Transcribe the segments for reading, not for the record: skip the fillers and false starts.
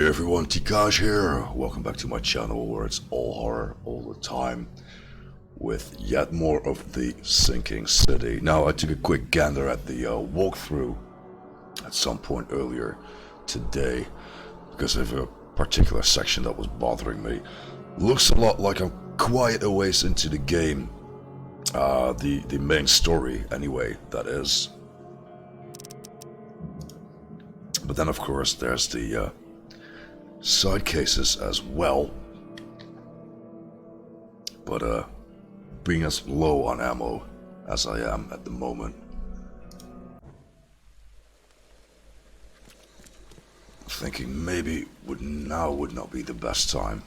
Hey everyone, Tikaj here. Welcome back to my channel where it's all horror all the time with yet more of the Sinking City. Now, I took a quick gander at the walkthrough at some point earlier today because of a particular section that was bothering me. Looks a lot like I'm quite a ways into the game. The main story, anyway, that is. But then, of course, there's the side cases as well, but being as low on ammo as I am at the moment, thinking maybe now would not be the best time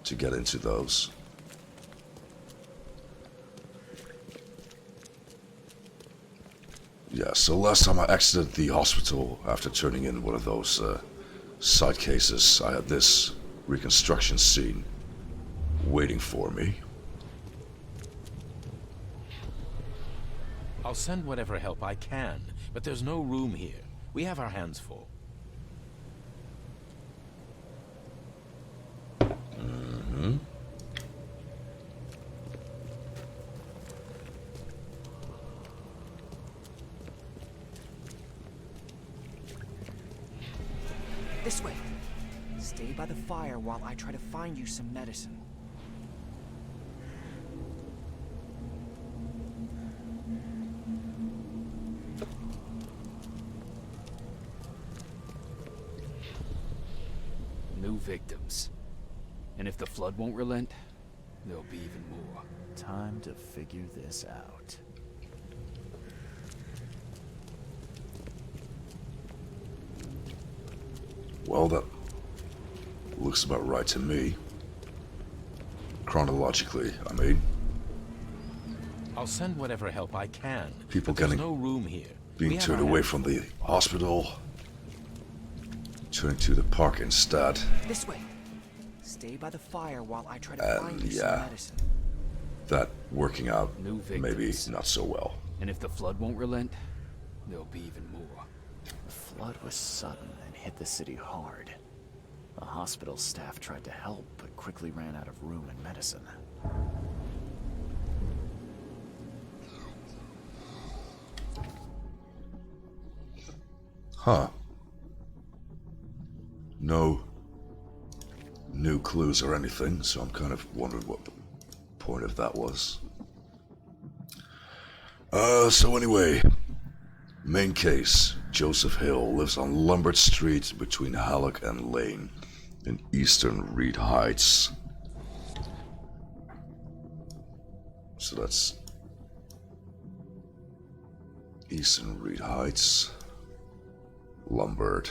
to get into those. Yeah, so last time I exited the hospital after turning in one of those side cases, I had this reconstruction scene waiting for me. I'll send whatever help I can, but there's no room here. We have our hands full. This way. Stay by the fire while I try to find you some medicine. New victims. And if the flood won't relent, there'll be even more. Time to figure this out. Well, that looks about right to me. Chronologically, I mean. I'll send whatever help I can. People but there's getting no room here. being turned away from the hospital, turning to the park instead. This way. Stay by the fire while I try to find you yeah. some medicine. That working out New maybe victims. not so well. And if the flood won't relent, there'll be even more. The flood was sudden and hit the city hard. The hospital staff tried to help, but quickly ran out of room and medicine. Huh. No new clues or anything, so I'm kind of wondering what the point of that was. So anyway, main case. Joseph Hill lives on Lombard Street between Halleck and Lane in eastern Reed Heights. So that's eastern Reed Heights, Lombard.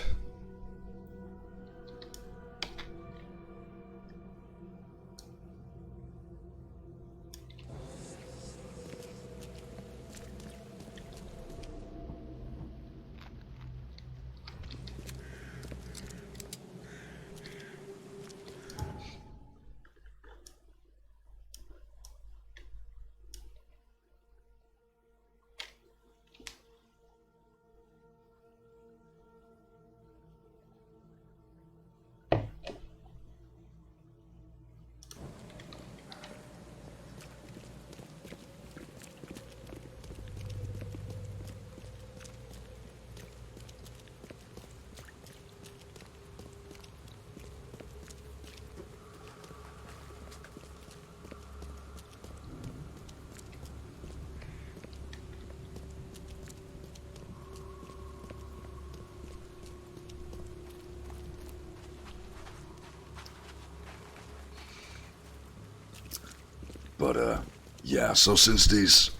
But yeah, so since these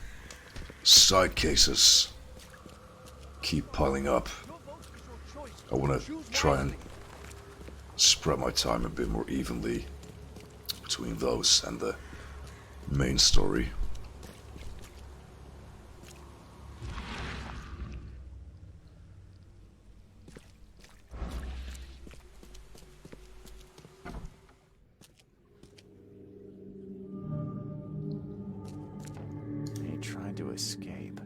side cases keep piling up, I want to try and spread my time a bit more evenly between those and the main story. He tried to escape,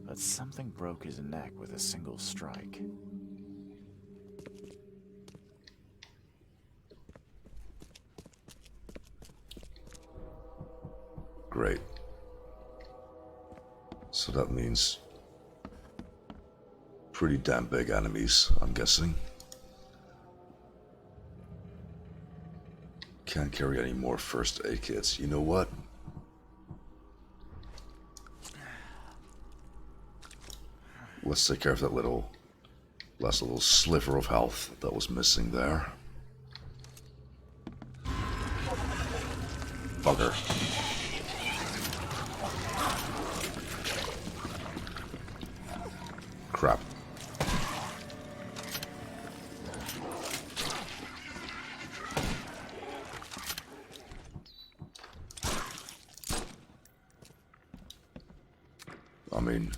but something broke his neck with a single strike. Great. So that means pretty damn big enemies, I'm guessing. Can't carry any more first aid kits. You know what? Let's take care of that last little sliver of health that was missing there. Bugger. Crap. I mean,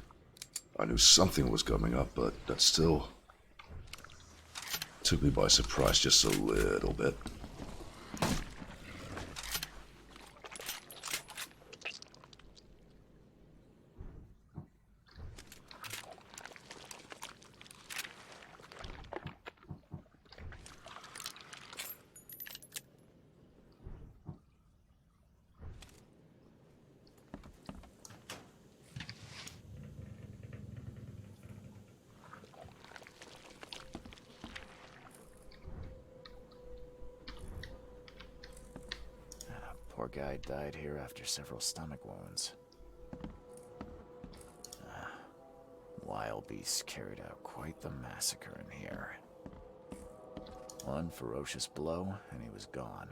I knew something was coming up, but that still took me by surprise just a little bit. Poor guy died here after several stomach wounds. Wild beasts carried out quite the massacre in here. One ferocious blow, and he was gone.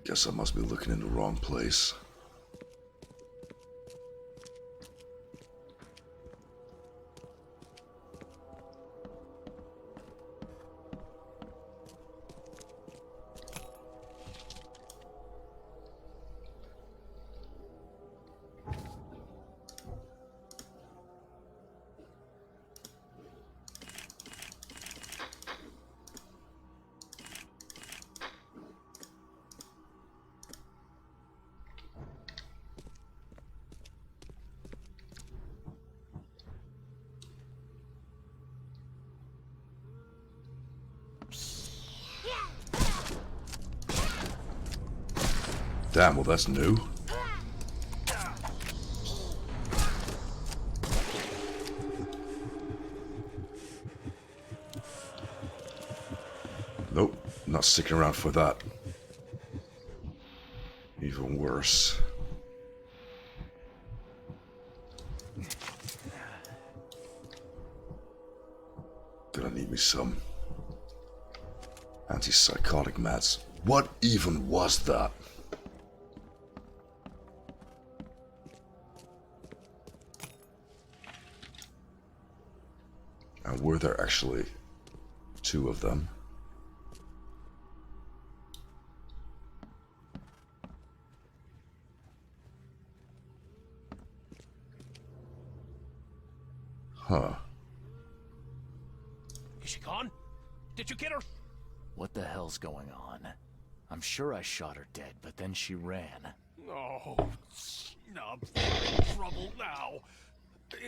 Guess I must be looking in the wrong place. Damn, well that's new. Nope, not sticking around for that. Even worse. Gonna need me some antipsychotic meds. What even was that? And were there actually two of them? Huh. Is she gone? Did you get her? What the hell's going on? I'm sure I shot her dead, but then she ran. Oh, snub. I'm in trouble now.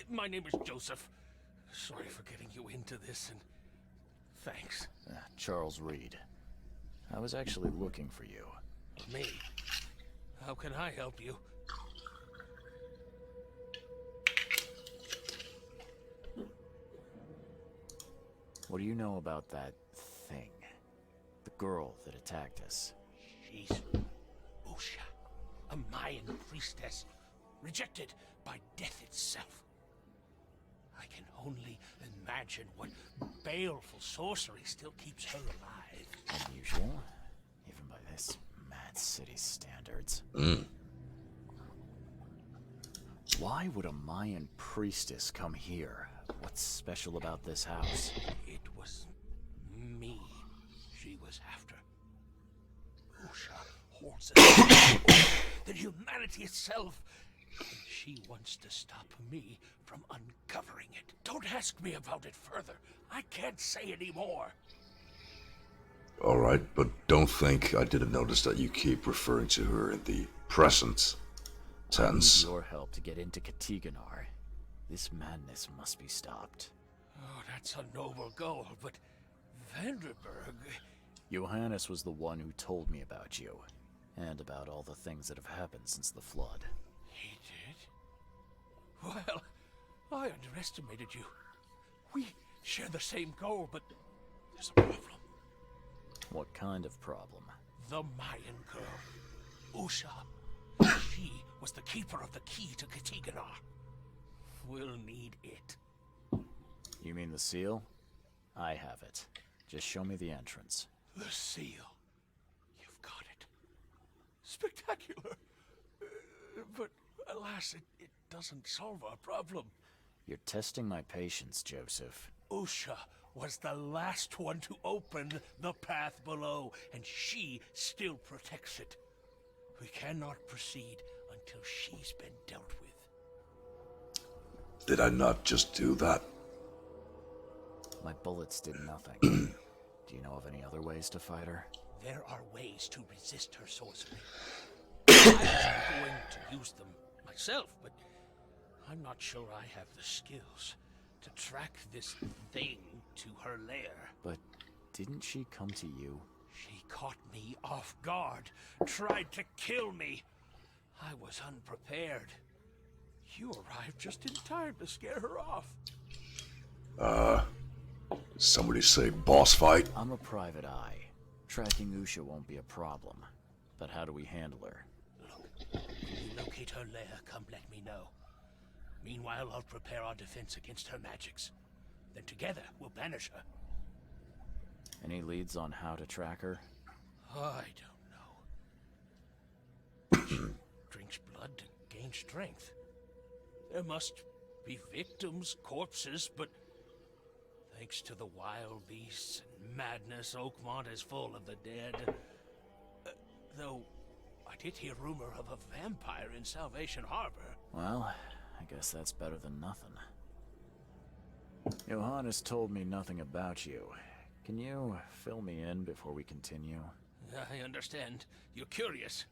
My name is Joseph. Sorry for getting you into this, and thanks. Charles Reed. I was actually looking for you. Me? How can I help you? What do you know about that thing? The girl that attacked us? She's Usha, a Mayan priestess, rejected by death itself. I can only imagine what baleful sorcery still keeps her alive. Unusual, even by this mad city standards. Why would a Mayan priestess come here? What's special about this house? It was me she was after. Usha holds us than humanity itself. And she wants to stop me from uncovering it. Don't ask me about it further. I can't say any more. Alright, but don't think I didn't notice that you keep referring to her in the present I need tense. your help to get into Katiganar. This madness must be stopped. Oh, that's a noble goal, but Vanderberg... Johannes was the one who told me about you, and about all the things that have happened since the flood. He did? Well, I underestimated you. We share the same goal, but there's a problem. What kind of problem? The Mayan girl, Usha. She was the keeper of the key to Katiganar. We'll need it. You mean the seal? I have it. Just show me the entrance. The seal. You've got it. Spectacular. But alas, it doesn't solve our problem. You're testing my patience, Joseph. Usha was the last one to open the path below, and she still protects it. We cannot proceed until she's been dealt with. Did I not just do that? My bullets did nothing. Do you know of any other ways to fight her? There are ways to resist her sorcery. I was going to use them myself, but I'm not sure I have the skills to track this thing to her lair. But didn't she come to you? She caught me off guard, tried to kill me. I was unprepared. You arrived just in time to scare her off. Somebody say boss fight? I'm a private eye. Tracking Usha won't be a problem. But how do we handle her? Look, when you locate her lair, come let me know. Meanwhile, I'll prepare our defense against her magics. Then together, we'll banish her. Any leads on how to track her? I don't know. She drinks blood to gain strength. There must be victims, corpses, but thanks to the wild beasts and madness, Oakmont is full of the dead. Though, I did hear rumor of a vampire in Salvation Harbor. Well, I guess that's better than nothing. Johannes told me nothing about you. Can you fill me in before we continue? I understand. You're curious.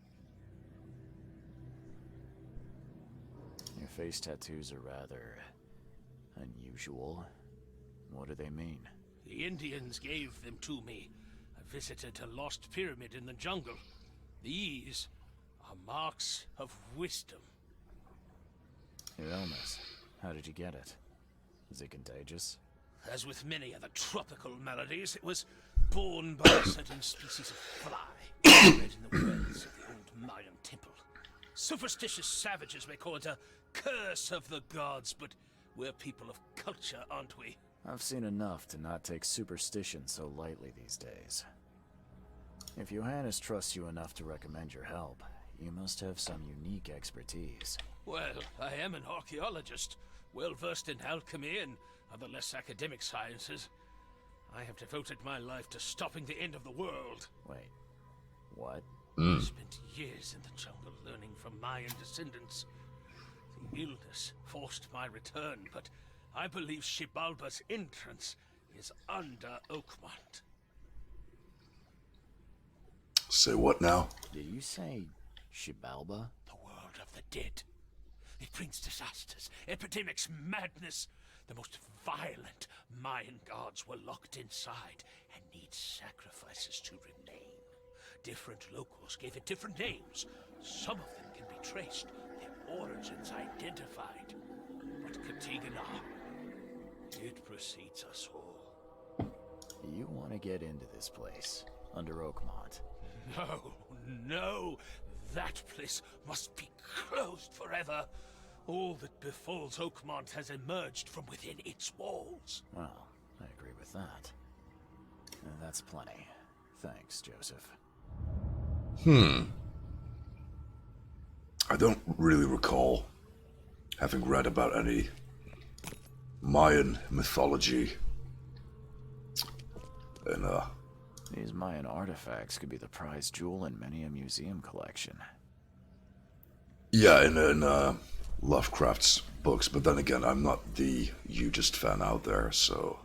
Your face tattoos are rather unusual. What do they mean? The Indians gave them to me. I visited a lost pyramid in the jungle. These are marks of wisdom. Your illness. How did you get it? Is it contagious? As with many other tropical maladies, it was born by a certain species of fly, bred in the wells of the old Mayan temple. Superstitious savages may call it a curse of the gods, but we're people of culture, aren't we? I've seen enough to not take superstition so lightly these days. If Johannes trusts you enough to recommend your help, you must have some unique expertise. Well, I am an archaeologist, well versed in alchemy and other less academic sciences. I have devoted my life to stopping the end of the world. Wait, what? I spent years in the jungle learning from Mayan descendants. The illness forced my return, but I believe Xibalba's entrance is under Oakmont. Say what now? Did you say Xibalba? The world of the dead. It brings disasters, epidemics, madness. The most violent Mayan gods were locked inside and need sacrifices to remain. Different locals gave it different names. Some of them can be traced, their origins identified. But Katiganar, it precedes us all. You want to get into this place, under Oakmont. No, no, that place must be closed forever. All that befalls Oakmont has emerged from within its walls. Well, I agree with that. And that's plenty. Thanks, Joseph. I don't really recall having read about any Mayan mythology in These Mayan artifacts could be the prized jewel in many a museum collection. yeah, in Lovecraft's books, but then again, I'm not the hugest fan out there, so.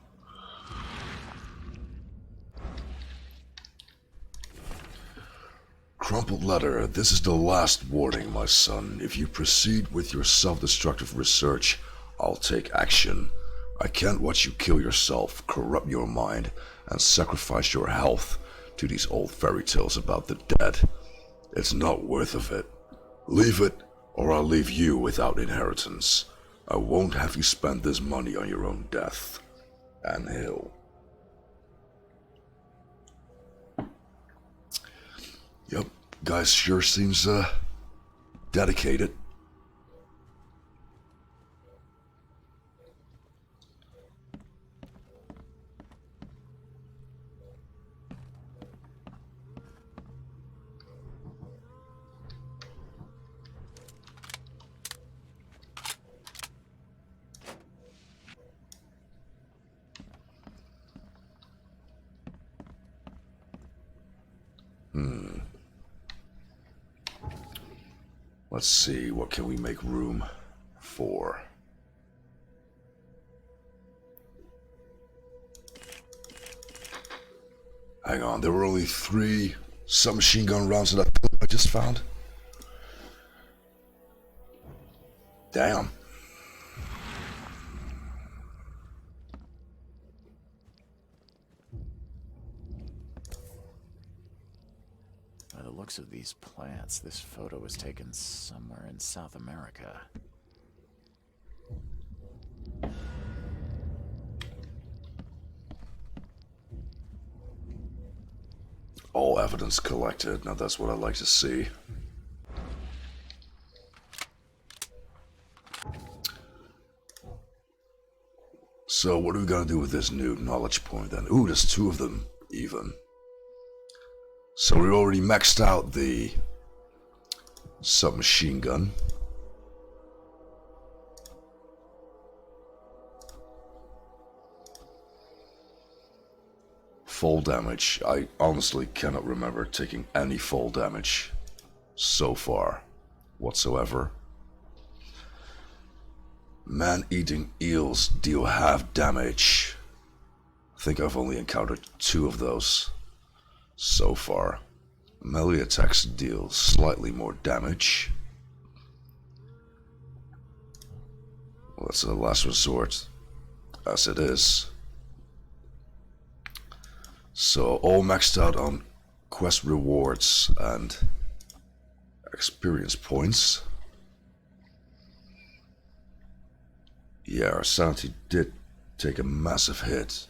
Crumpled letter. This is the last warning, my son. If you proceed with your self-destructive research, I'll take action. I can't watch you kill yourself, corrupt your mind, and sacrifice your health to these old fairy tales about the dead. It's not worth of it. Leave it, or I'll leave you without inheritance. I won't have you spend this money on your own death. Anne Hill. Yep, guy sure seems, dedicated. Let's see, what can we make room for? Hang on, there were only 3 submachine gun rounds in that clip I just found? Damn. By the looks of these plants, this photo was taken somewhere in South America. All evidence collected. Now that's what I like to see. So what are we gonna do with this new knowledge point then? Ooh, there's 2 of them, even. So we already maxed out the submachine gun. Fall damage. I honestly cannot remember taking any fall damage so far whatsoever. Man-eating eels deal half damage. I think I've only encountered 2 of those so far. Melee attacks deal slightly more damage. Well, that's a last resort, as it is. So all maxed out on quest rewards and experience points. Yeah, our sanity did take a massive hit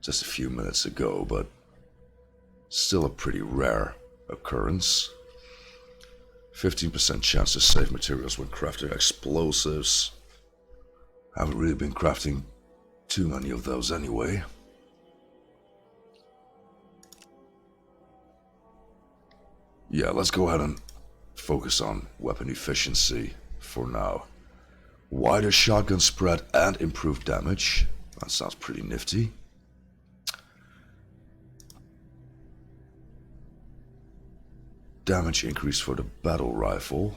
just a few minutes ago, but still a pretty rare occurrence. 15% chance to save materials when crafting explosives. Haven't really been crafting too many of those anyway. Yeah, let's go ahead and focus on weapon efficiency for now. Wider shotgun spread and improved damage. That sounds pretty nifty. Damage increase for the battle rifle.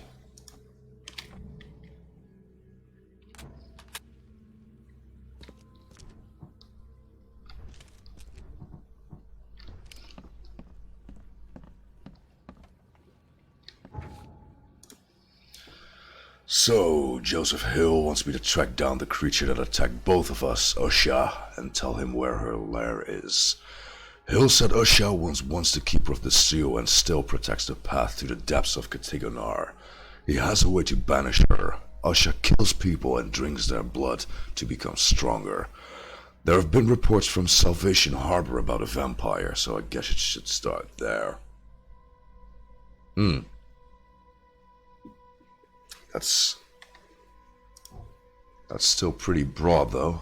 So, Joseph Hill wants me to track down the creature that attacked both of us, Usha, and tell him where her lair is. Hill said Usha was once the keeper of the seal and still protects the path to the depths of Katigonar. He has a way to banish her. Usha kills people and drinks their blood to become stronger. There have been reports from Salvation Harbor about a vampire, so I guess it should start there. That's still pretty broad, though.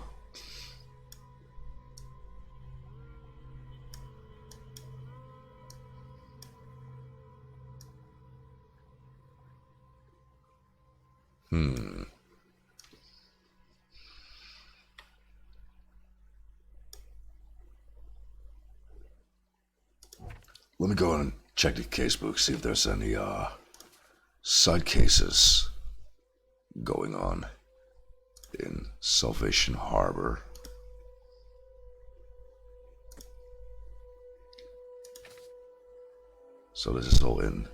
let me go and check the casebook, see if there's any side cases going on in Salvation Harbor. So this is all in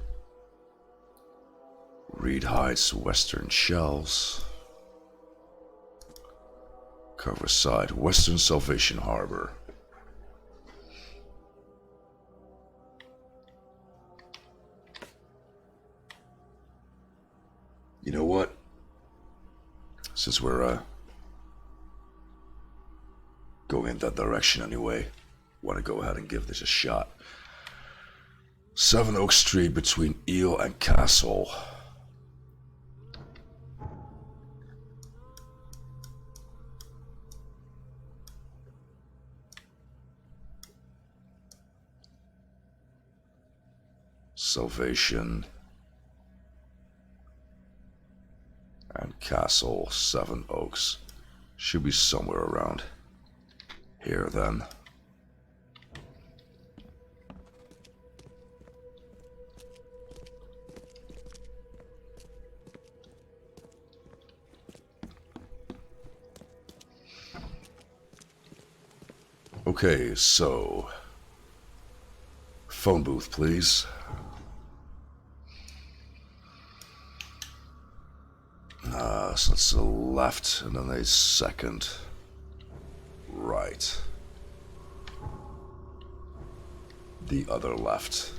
Reed Heights, Western Shells. Cover side, Western Salvation Harbor. You know what? Since we're going in that direction anyway, want to go ahead and give this a shot. 7 Oak Street between Eel and Castle. Salvation and Castle, 7 Oaks. Should be somewhere around here then. Okay, so phone booth, please. So it's a left and then a second right. The other left.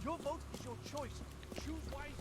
Your vote is your choice. Choose wisely.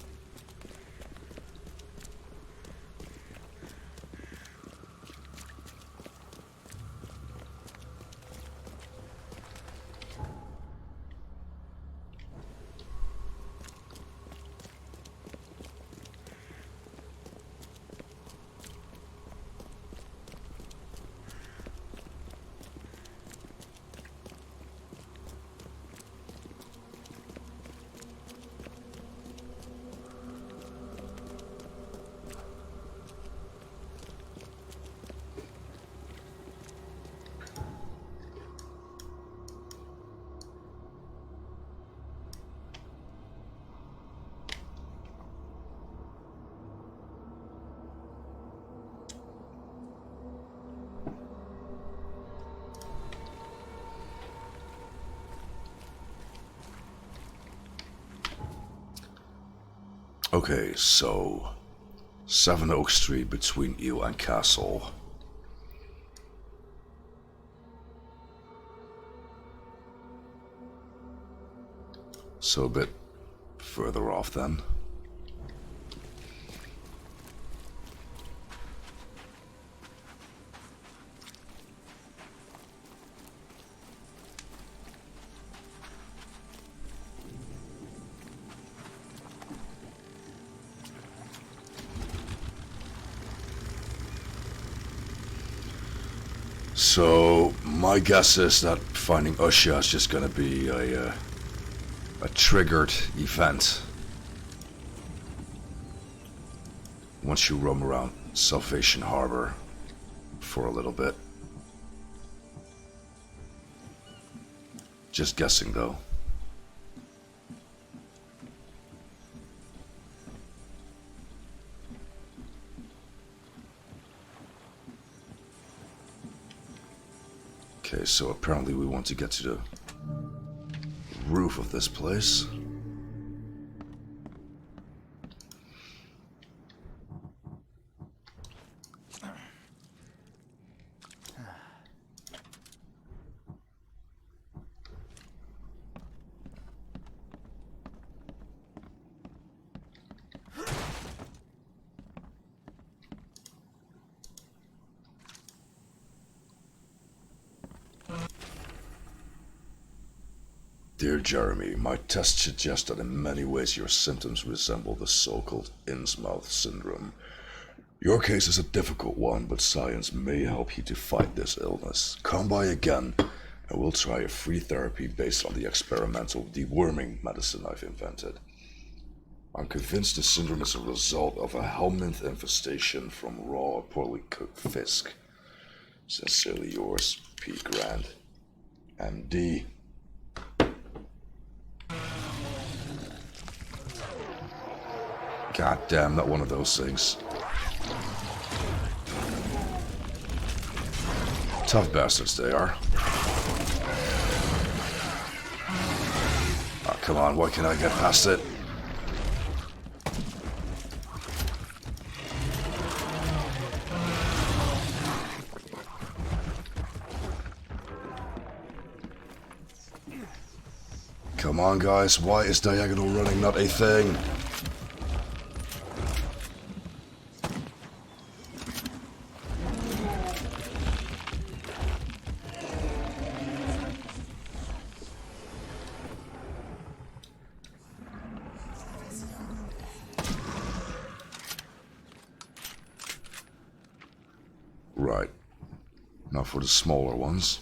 Okay, so 7 Oak Street between Eel and Castle. So a bit further off then. So my guess is that finding Usha is just gonna be a triggered event. Once you roam around Salvation Harbor for a little bit. Just guessing though. Okay, so apparently we want to get to the roof of this place. Dear Jeremy, my test suggests that in many ways your symptoms resemble the so-called Innsmouth syndrome. Your case is a difficult one, but science may help you to fight this illness. Come by again, and we'll try a free therapy based on the experimental deworming medicine I've invented. I'm convinced the syndrome is a result of a helminth infestation from raw, poorly cooked fisk. Sincerely yours, P. Grant. MD. God damn, not one of those things. Tough bastards they are. Oh, come on, why can't I get past it? Come on, guys, why is diagonal running not a thing? Right. Now for the smaller ones.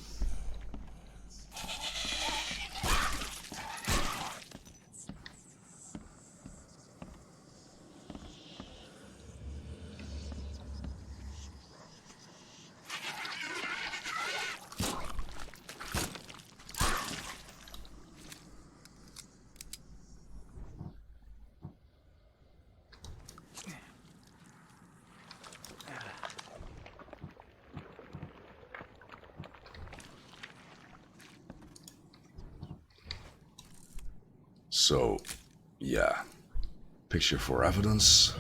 So, yeah. Picture for evidence.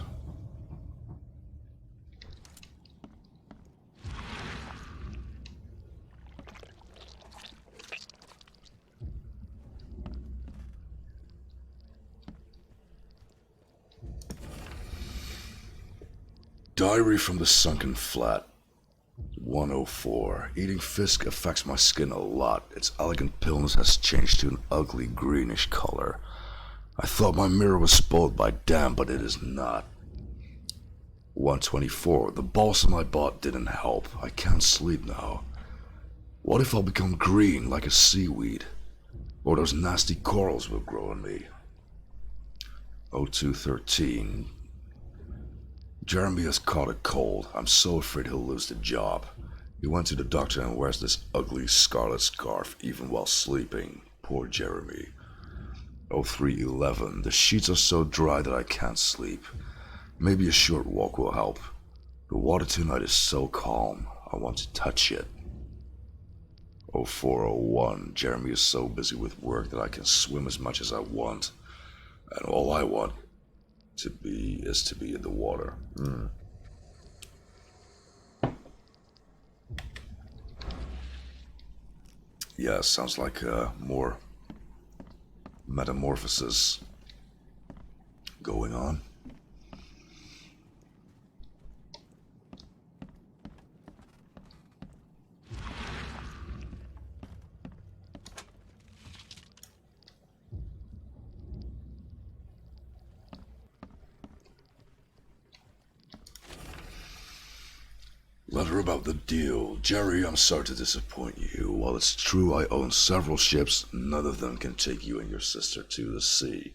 Diary from the Sunken Flat. 104. Eating Fisk affects my skin a lot. Its elegant paleness has changed to an ugly greenish color. I thought my mirror was spoiled by damp, but it is not. 124. The balsam I bought didn't help. I can't sleep now. What if I'll become green like a seaweed? Or those nasty corals will grow on me? 0213. Jeremy has caught a cold. I'm so afraid he'll lose the job. He went to the doctor and wears this ugly scarlet scarf even while sleeping. Poor Jeremy. 0311. The sheets are so dry that I can't sleep. Maybe a short walk will help. The water tonight is so calm. I want to touch it. 0401. Jeremy is so busy with work that I can swim as much as I want. And all I want is to be in the water. Yeah, sounds like more metamorphosis going on. Letter about the deal. Jerry, I'm sorry to disappoint you. While it's true I own several ships, none of them can take you and your sister to the sea.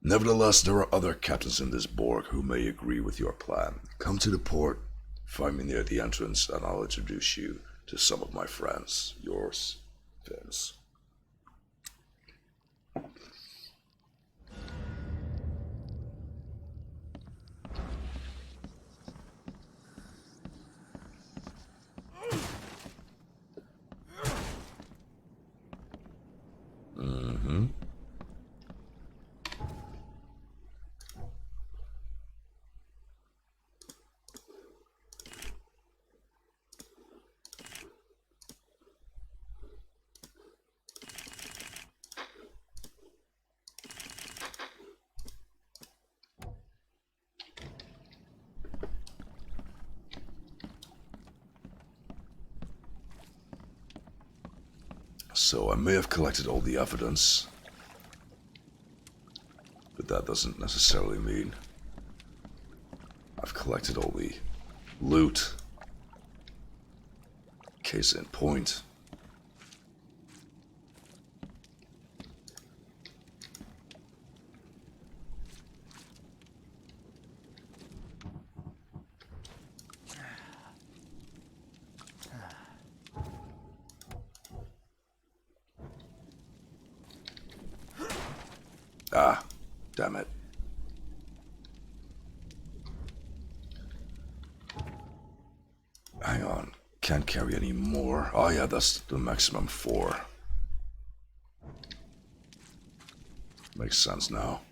Nevertheless, there are other captains in this Borg who may agree with your plan. Come to the port, find me near the entrance, and I'll introduce you to some of my friends. Yours, Vince. So I may have collected all the evidence, but that doesn't necessarily mean I've collected all the loot. Case in point. Damn it. Hang on. Can't carry any more. Oh yeah, that's the maximum 4. Makes sense now.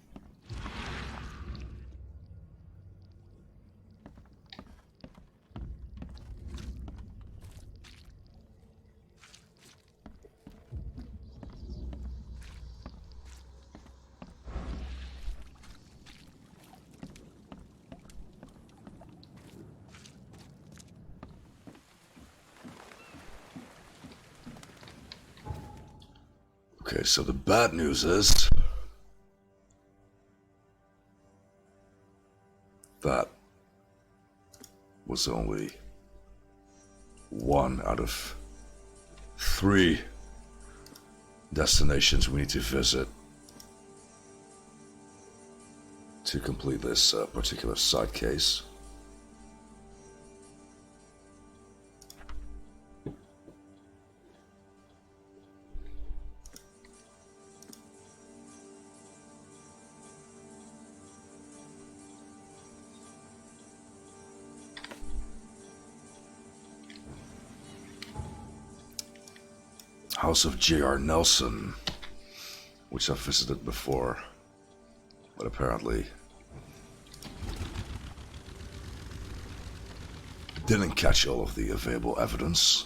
Okay, so the bad news is that was only 1 out of 3 destinations we need to visit to complete this particular side case. House of J.R. Nelson, which I've visited before, but apparently didn't catch all of the available evidence.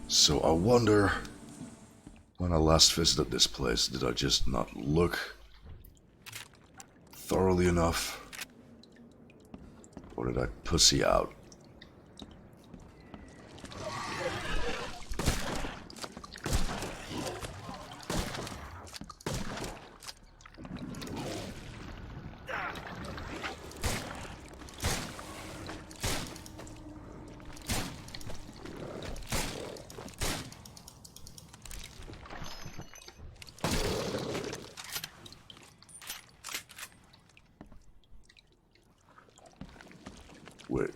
So I wonder, when I last visited this place, did I just not look thoroughly enough? Or did I pussy out? Wait,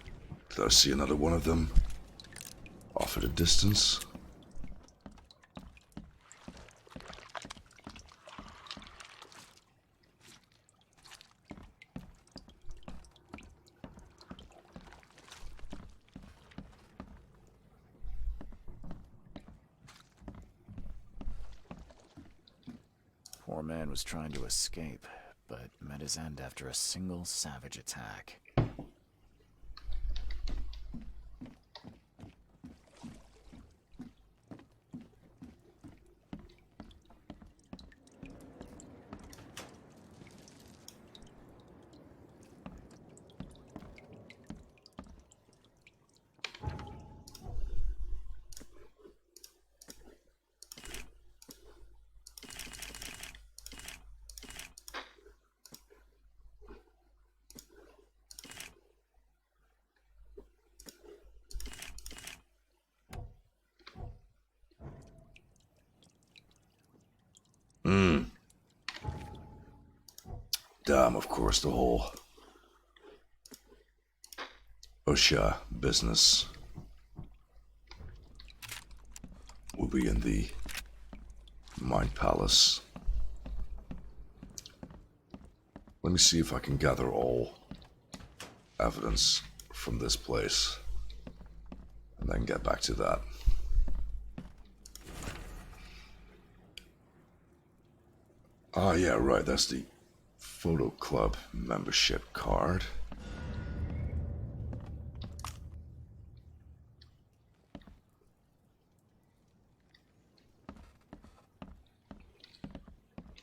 did I see another one of them? Off at a distance? Poor man was trying to escape, but met his end after a single savage attack. Damn, of course, the whole OSHA business will be in the Mind Palace. Let me see if I can gather all evidence from this place and then get back to that. Ah, yeah, right, that's the Photo Club membership card.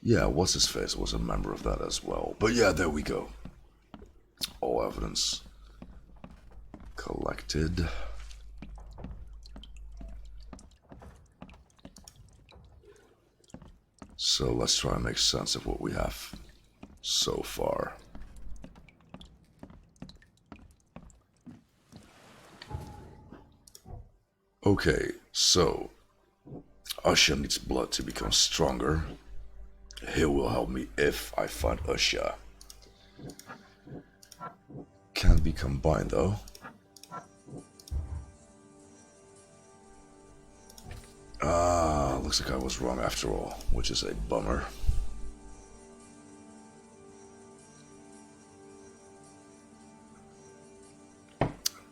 Yeah, what's his face was a member of that as well. But yeah, there we go. All evidence collected. So let's try and make sense of what we have so far. Okay, so Usha needs blood to become stronger. He will help me if I find Usha. Can't be combined though. Ah, looks like I was wrong after all, which is a bummer.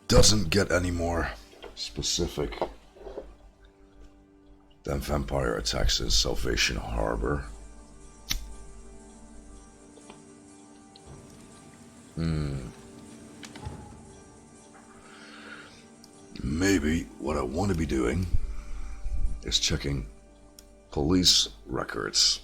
Doesn't get any more specific than vampire attacks in Salvation Harbor. Maybe what I want to be doing is checking police records.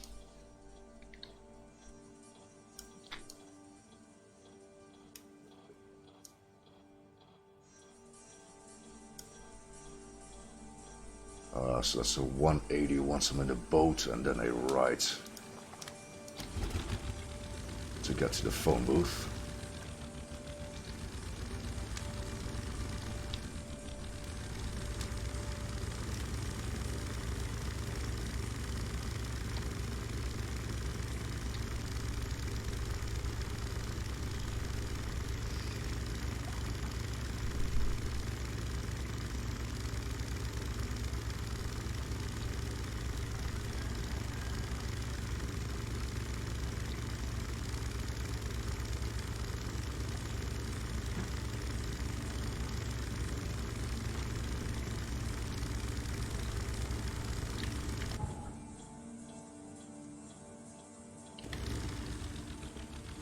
So that's a 180 once I'm in the boat, and then a right to get to the phone booth.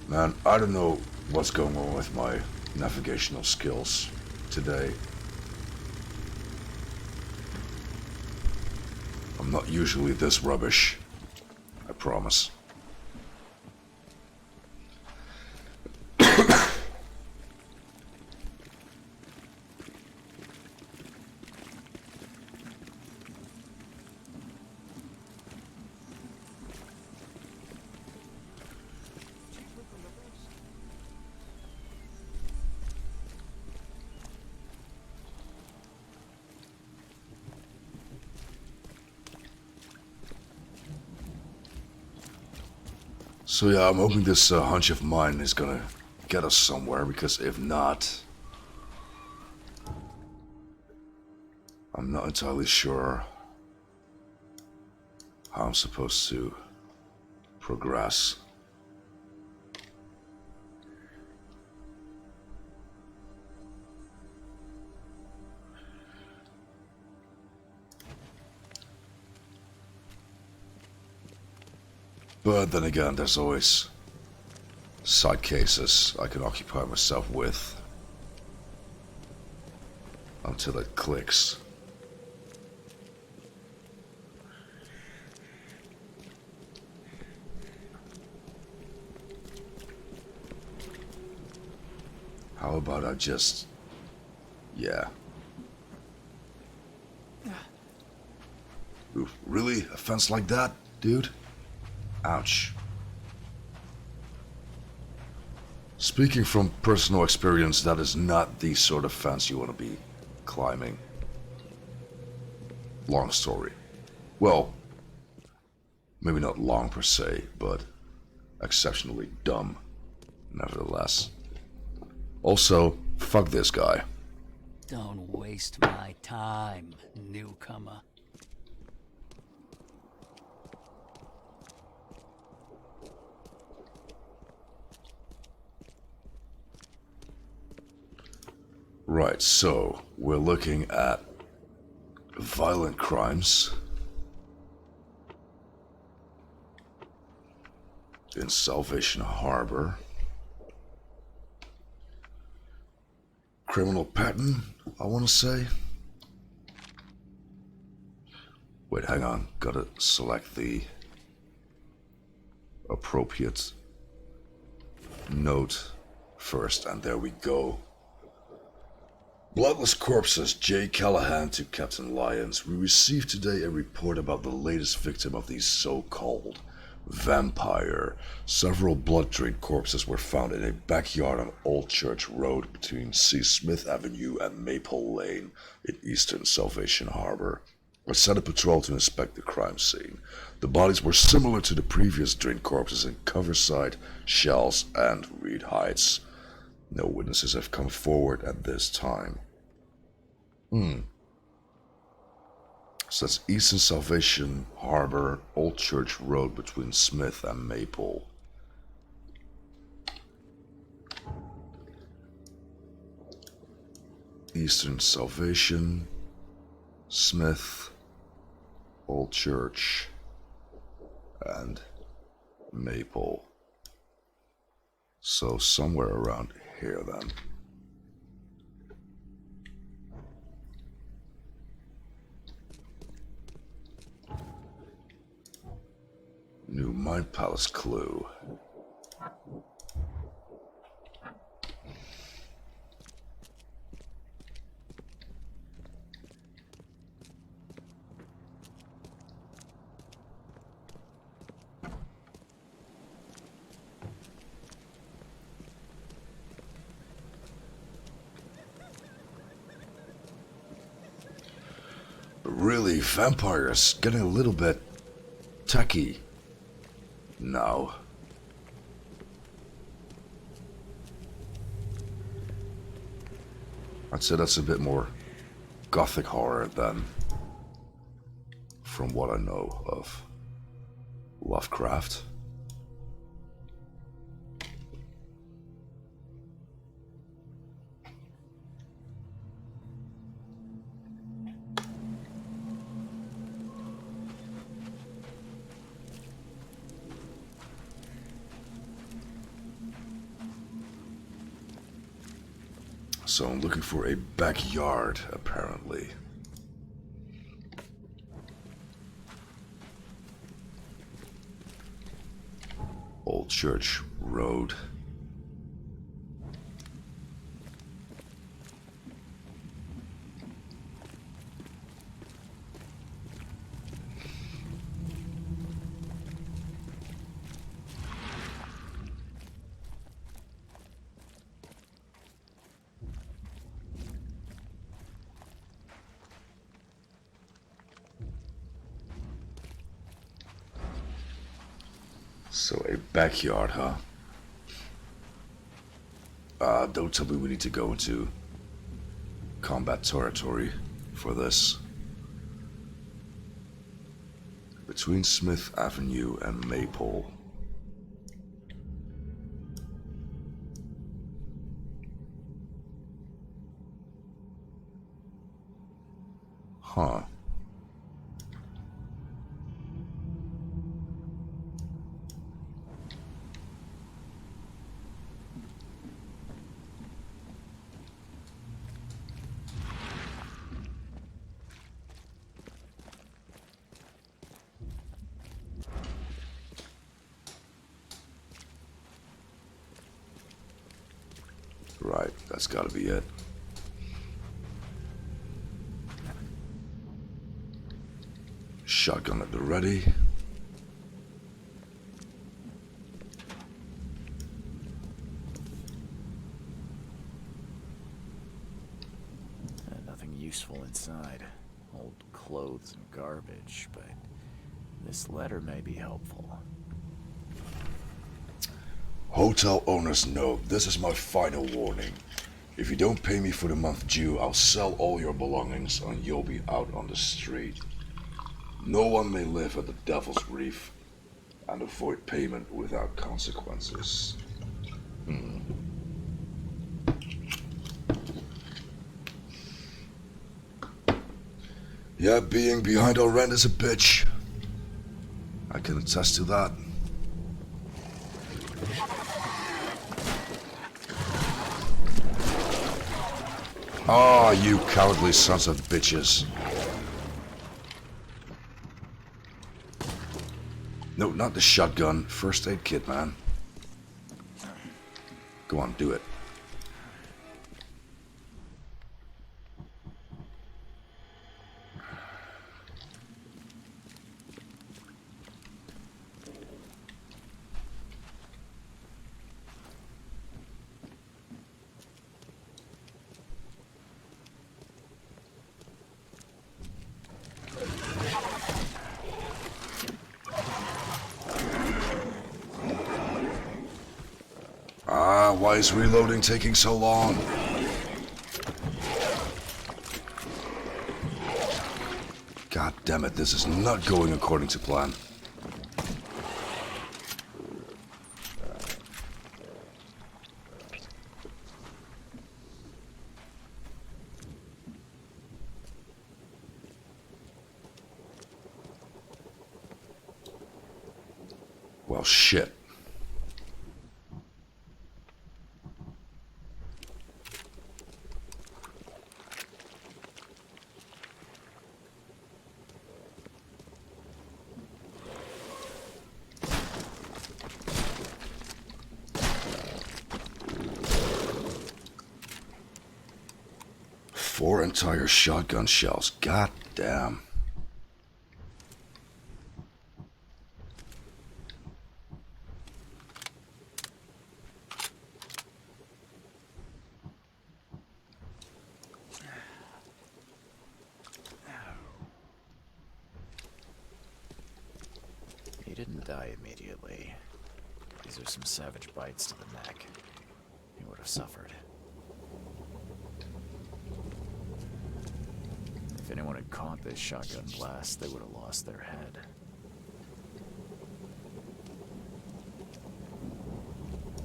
Man, I don't know what's going on with my navigational skills today. I'm not usually this rubbish, I promise. So yeah, I'm hoping this hunch of mine is gonna get us somewhere, because if not, I'm not entirely sure how I'm supposed to progress. But then again, there's always side cases I can occupy myself with until it clicks. How about I just... yeah. Oof, really? A fence like that, dude? Ouch. Speaking from personal experience, that is not the sort of fence you want to be climbing. Long story. Well, maybe not long per se, but exceptionally dumb, nevertheless. Also, fuck this guy. Don't waste my time, newcomer. Right, so we're looking at violent crimes in Salvation Harbor. Criminal pattern, I want to say. Wait, hang on. Gotta select the appropriate note first, and there we go. Bloodless Corpses, Jay Callahan to Captain Lyons. We received today a report about the latest victim of the so-called vampire. Several blood-drained corpses were found in a backyard on Old Church Road between C. Smith Avenue and Maple Lane in eastern Salvation Harbor. I sent a patrol to inspect the crime scene. The bodies were similar to the previous drained corpses in Coverside, Shells, and Reed Heights. No witnesses have come forward at this time. So that's Eastern Salvation Harbor, Old Church Road between Smith and Maple. Eastern Salvation, Smith, Old Church, and Maple. So somewhere around here then. New Mind Palace clue. Really, vampires getting a little bit tacky now. I'd say that's a bit more gothic horror than from what I know of Lovecraft. So I'm looking for a backyard, apparently. Old Church Road. So a backyard, huh? Don't tell me we need to go into combat territory for this. Between Smith Avenue and Maple. Huh. Right, that's gotta be it. Shotgun at the ready. Nothing useful inside. Old clothes and garbage, but this letter may be helpful. Hotel owners note, this is my final warning. If you don't pay me for the month due, I'll sell all your belongings and you'll be out on the street. No one may live at the Devil's Reef and avoid payment without consequences. Yeah, being behind on rent is a bitch. I can attest to that. Ah, you cowardly sons of bitches. No, not the shotgun. First aid kit, man. Go on, do it. Why is reloading taking so long? God damn it, this is not going according to plan. Well, shit. Four entire shotgun shells. God damn. He didn't die immediately. These are some savage bites to the neck. He would have suffered. If anyone had caught this shotgun blast, they would have lost their head.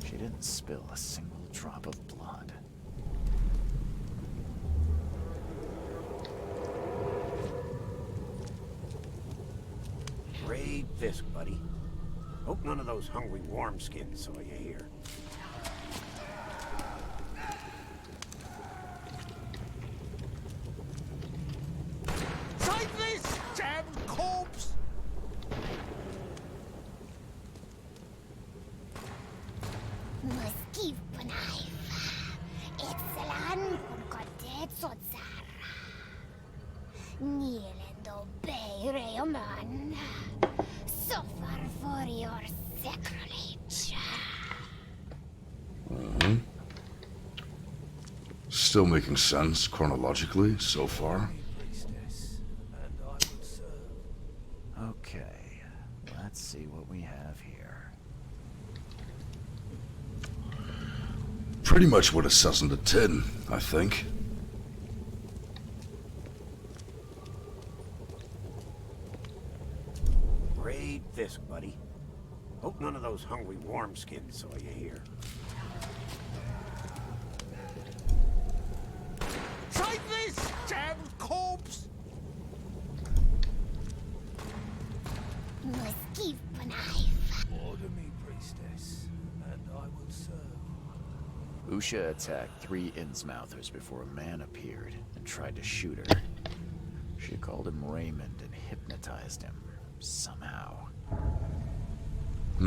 She didn't spill a single drop of blood. Raid Fisk, buddy. Hope none of those hungry wormskins saw you here. Save this damn corpse! Moskiv Panaiva. Excelan Kunkotet Sotsara. Nilendo Bay Rayoman. Suffer for your sacrilege. Still making sense chronologically so far. Okay, let's see what we have here. Pretty much what it says in the tin, I think. Raid Fisk, buddy. Hope none of those hungry wormskins saw you here. Save this damn corpse! Moskiv Panaiva. Order me, priestess, and I will serve. Usha attacked 3 Innsmouthers before a man appeared and tried to shoot her. She called him Raymond and hypnotized him, somehow. A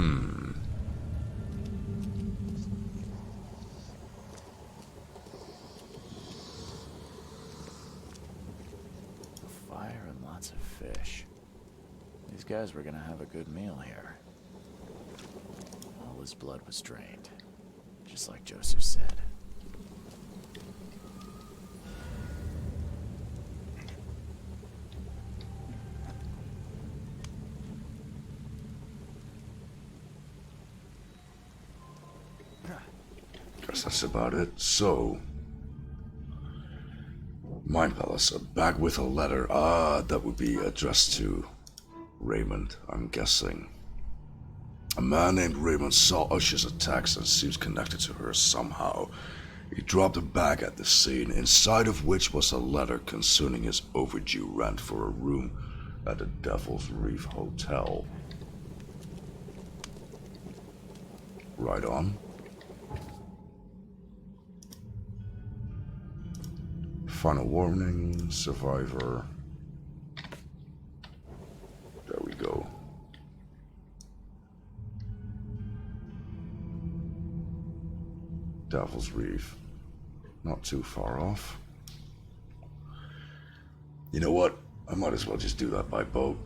fire and lots of fish. These guys were gonna have a good meal here. All his blood was drained, just like Joseph said. Guess that's about it. So, Mind Palace, back with a letter. That would be addressed to Raymond, I'm guessing. A man named Raymond saw Usher's attacks and seems connected to her somehow. He dropped a bag at the scene, inside of which was a letter concerning his overdue rent for a room at the Devil's Reef Hotel. Right on. Final warning, survivor. There we go. Devil's Reef. Not too far off. You know what? I might as well just do that by boat.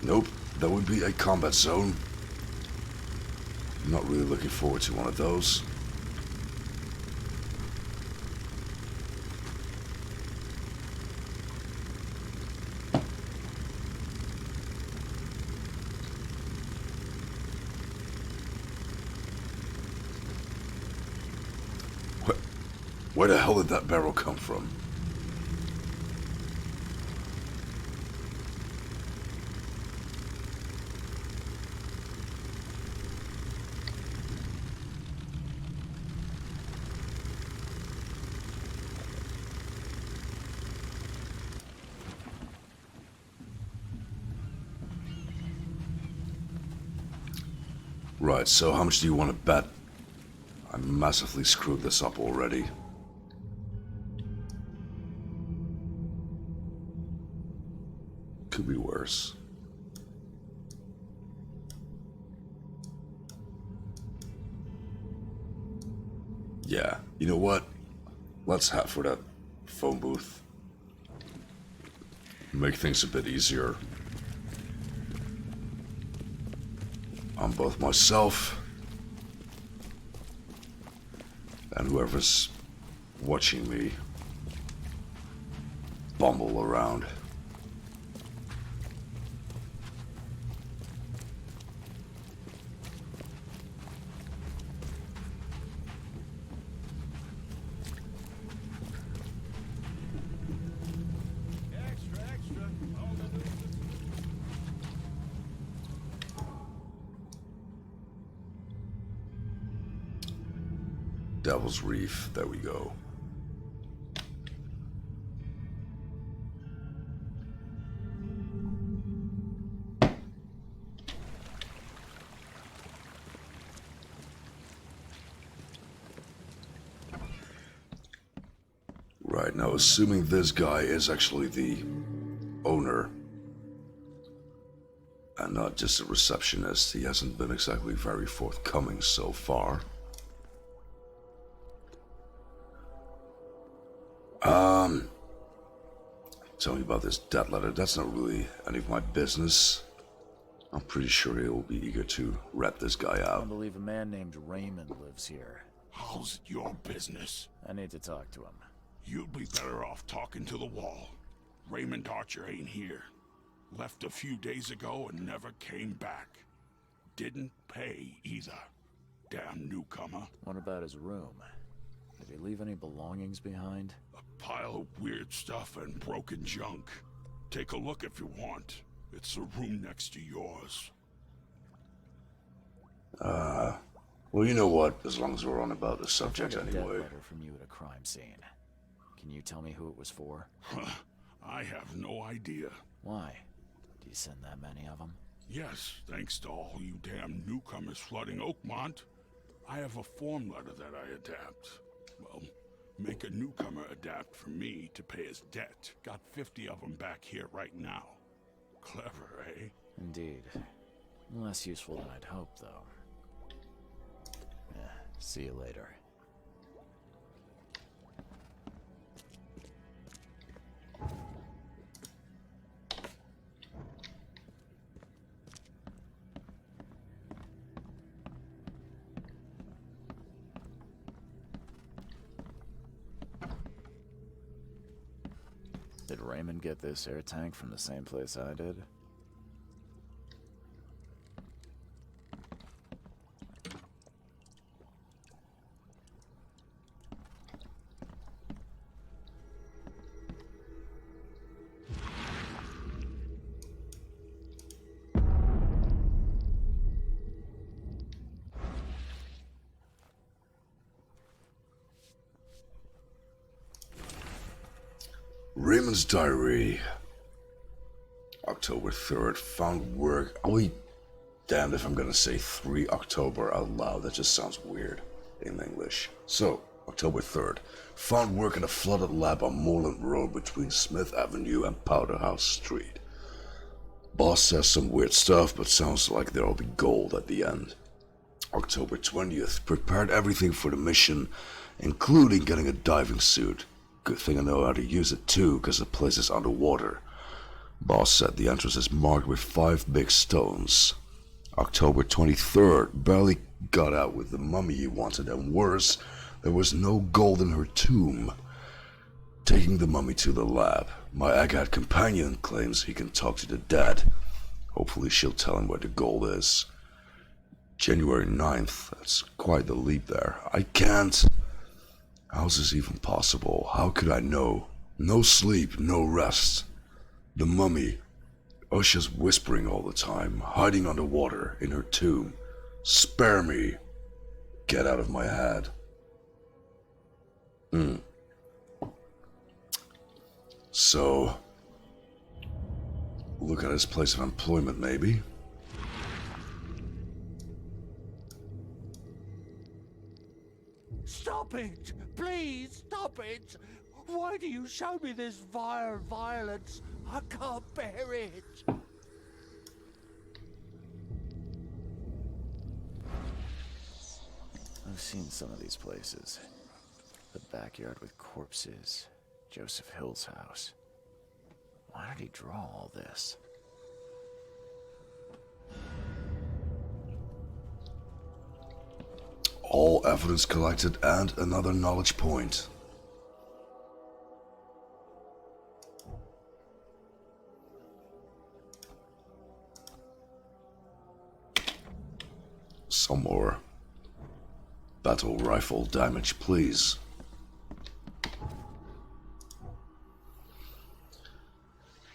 Nope, that would be a combat zone. I'm not really looking forward to one of those. Where the hell did that barrel come from? Right, so how much do you want to bet? I massively screwed this up already. Could be worse. Yeah, you know what? Let's head for that phone booth. Make things a bit easier. On both myself and whoever's watching me bumble around. Devil's Reef, there we go. Right, now assuming this guy is actually the owner and not just a receptionist, he hasn't been exactly very forthcoming so far. Tell me about this debt letter. That's not really any of my business. I'm pretty sure he'll be eager to rat this guy I out. believe a man named Raymond lives here. How's it your business? I need to talk to him. You'd be better off talking to the wall. Raymond Archer ain't here. Left a few days ago and never came back. Didn't pay either. Damn newcomer. What about his room? Did he leave any belongings behind? A pile of weird stuff and broken junk. Take a look if you want. It's the room next to yours. Well, you know what? As long as we're on about the subject I got a death anyway. letter from you at a crime scene. Can you tell me who it was for? I have no idea. Why? Do you send that many of them? Yes, thanks to all you damn newcomers flooding Oakmont, I have a form letter that I adapt. Well, make a newcomer adapt for me to pay his debt. Got 50 of them back here right now. Clever, eh? Indeed. Less useful than I'd hoped, though. See you later. Did Raymond get this air tank from the same place I did? Raymond's diary. October 3rd. Found work. I'll be damned if I'm gonna say 3 October out loud. That just sounds weird in English. So, October 3rd. Found work in a flooded lab on Moreland Road between Smith Avenue and Powderhouse Street. Boss says some weird stuff, but sounds like there'll be gold at the end. October 20th. Prepared everything for the mission, including getting a diving suit. Good thing I know how to use it too, because the place is underwater. Boss said the entrance is marked with 5 big stones. October 23rd, barely got out with the mummy he wanted, and worse, there was no gold in her tomb. Taking the mummy to the lab. My Agate companion claims he can talk to the dead. Hopefully she'll tell him where the gold is. January 9th, that's quite the leap there. I can't. How's this even possible? How could I know? No sleep, no rest. The mummy. Usha's whispering all the time, hiding underwater in her tomb. Spare me. Get out of my head. So, look at his place of employment, maybe? Stop it! Please stop it! Why do you show me this vile violence? I can't bear it! I've seen some of these places. The backyard with corpses. Joseph Hill's house. Why did he draw all this? All evidence collected and another knowledge point. Some more battle rifle damage, please.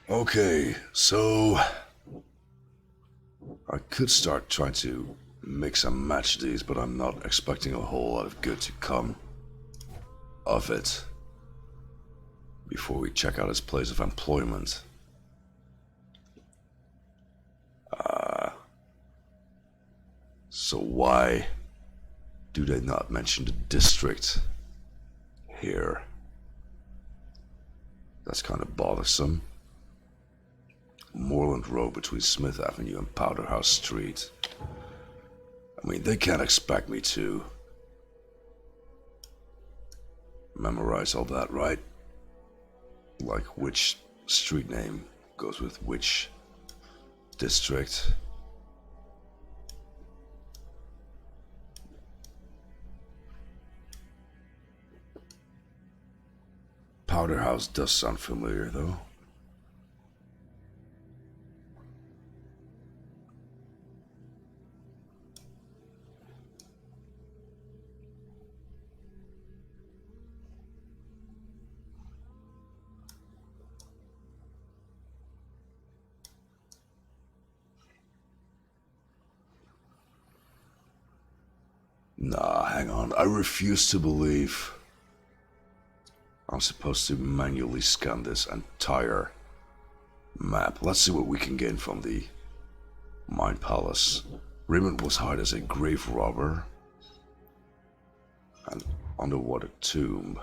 Okay, so I could start trying to mix and match these, but I'm not expecting a whole lot of good to come of it before we check out his place of employment. So why do they not mention the district here? That's kind of bothersome. Moreland Road between Smith Avenue and Powderhouse Street. I mean, they can't expect me to memorize all that, right? Like which street name goes with which district. Powderhouse does sound familiar, though. Nah, hang on. I refuse to believe I'm supposed to manually scan this entire map. Let's see what we can gain from the Mind Palace. Raymond was hired as a grave robber. An underwater tomb.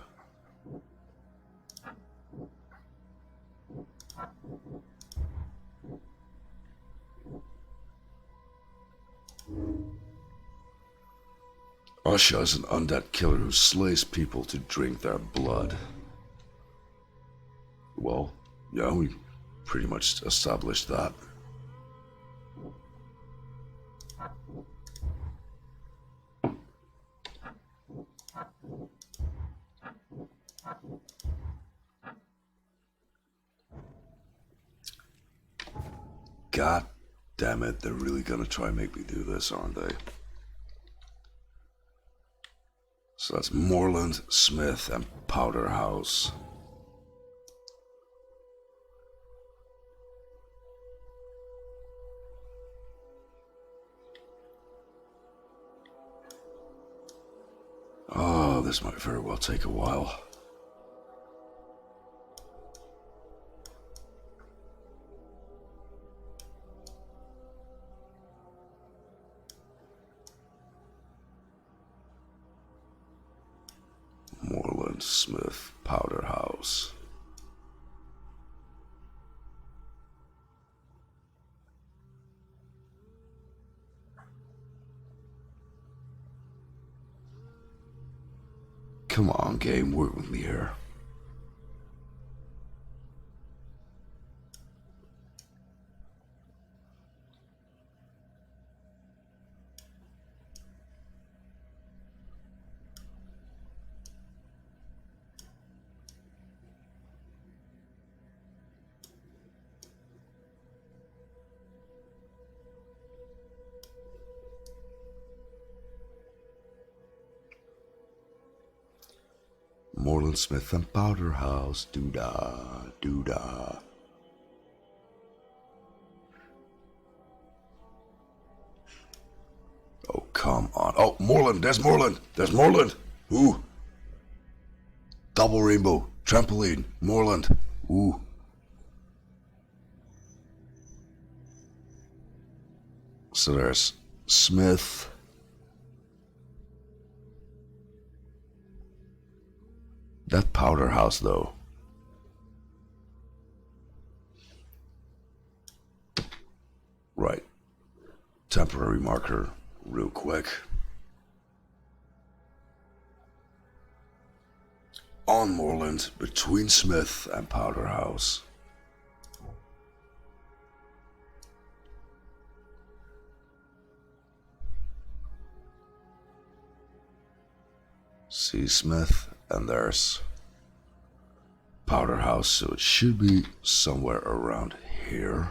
Usha is an undead killer who slays people to drink their blood. Well, yeah, we pretty much established that. God damn it, they're really gonna try and make me do this, aren't they? So that's Moreland, Smith, and Powder House. Oh, this might very well take a while. Moreland, Smith, Powder House. Come on, game, work with me here. Moreland, Smith, and Powder House. Doo-dah, doo-dah. Oh, come on. Oh, Moreland, there's Moreland. There's Moreland. Ooh. Double rainbow. Trampoline. Moreland. Ooh. So there's Smith. That Powder House, though. Right. Temporary marker, real quick. On Moreland, between Smith and Powder House. See Smith, and there's Powder House, so it should be somewhere around here.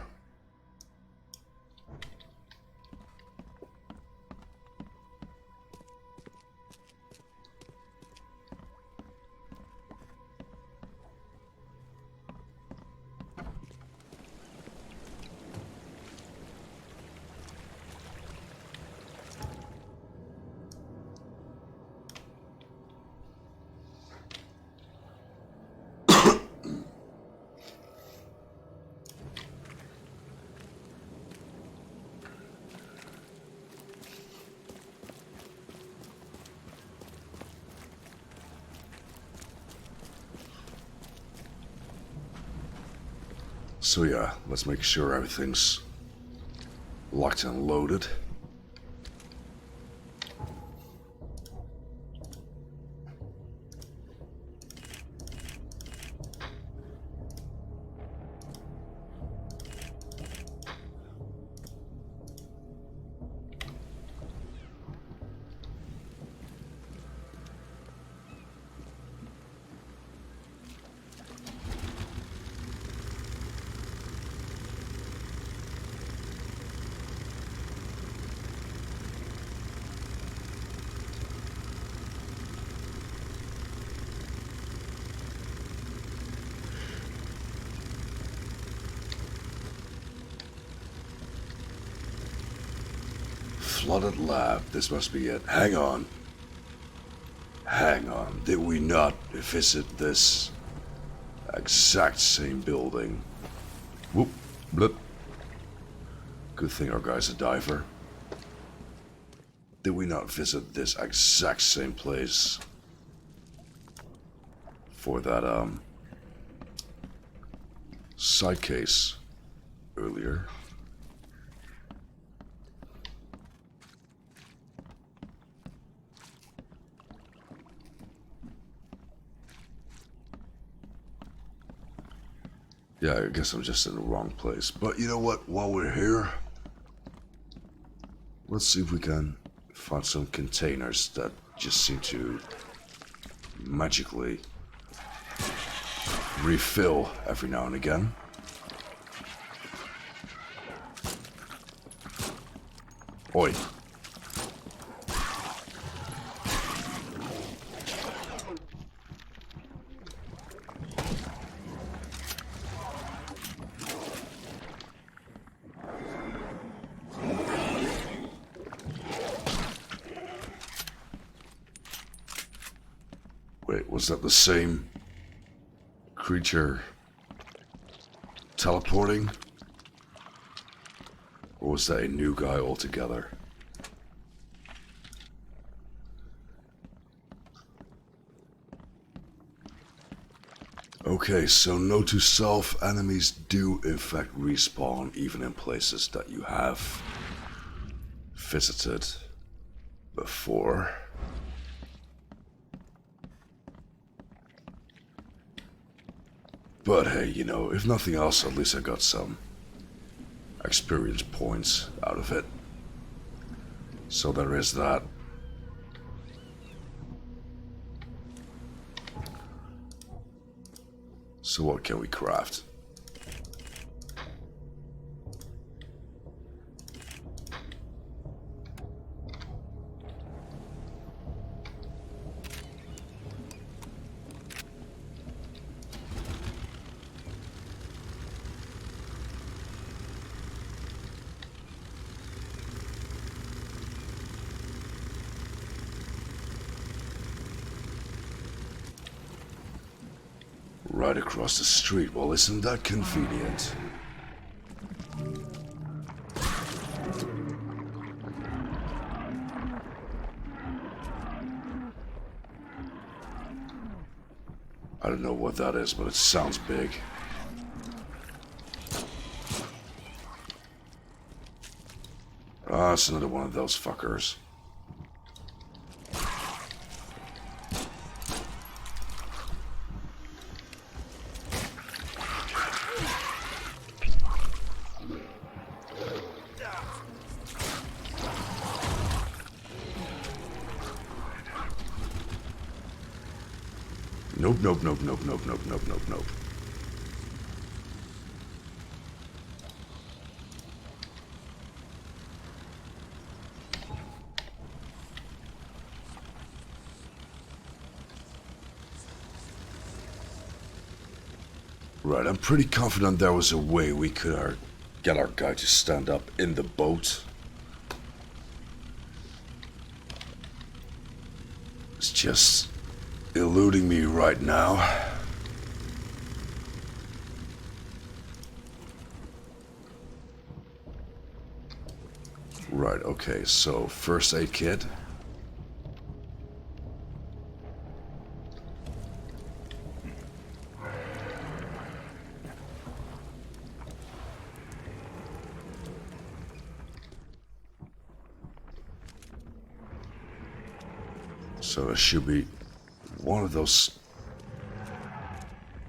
So yeah, let's make sure everything's locked and loaded. Flooded lab, this must be it. Hang on. Hang on, did we not visit this exact same building? Whoop, blip. Good thing our guy's a diver. Did we not visit this exact same place for that side case earlier? Yeah, I guess I'm just in the wrong place. But you know what? While we're here, let's see if we can find some containers that just seem to magically refill every now and again. Oi. Wait, was that the same creature teleporting? Or was that a new guy altogether? Okay, so note to self, enemies do in fact respawn even in places that you have visited before. But hey, you know, if nothing else, at least I got some experience points out of it. So there is that. So what can we craft? Right across the street. Well, isn't that convenient? I don't know what that is, but it sounds big. Ah, it's another one of those fuckers. Nope, nope, nope, nope, nope, nope, nope, nope, nope. Right, I'm pretty confident there was a way we could get our guy to stand up in the boat. It's just eluding me right now. Right, okay, so first aid kit. So there should be one of those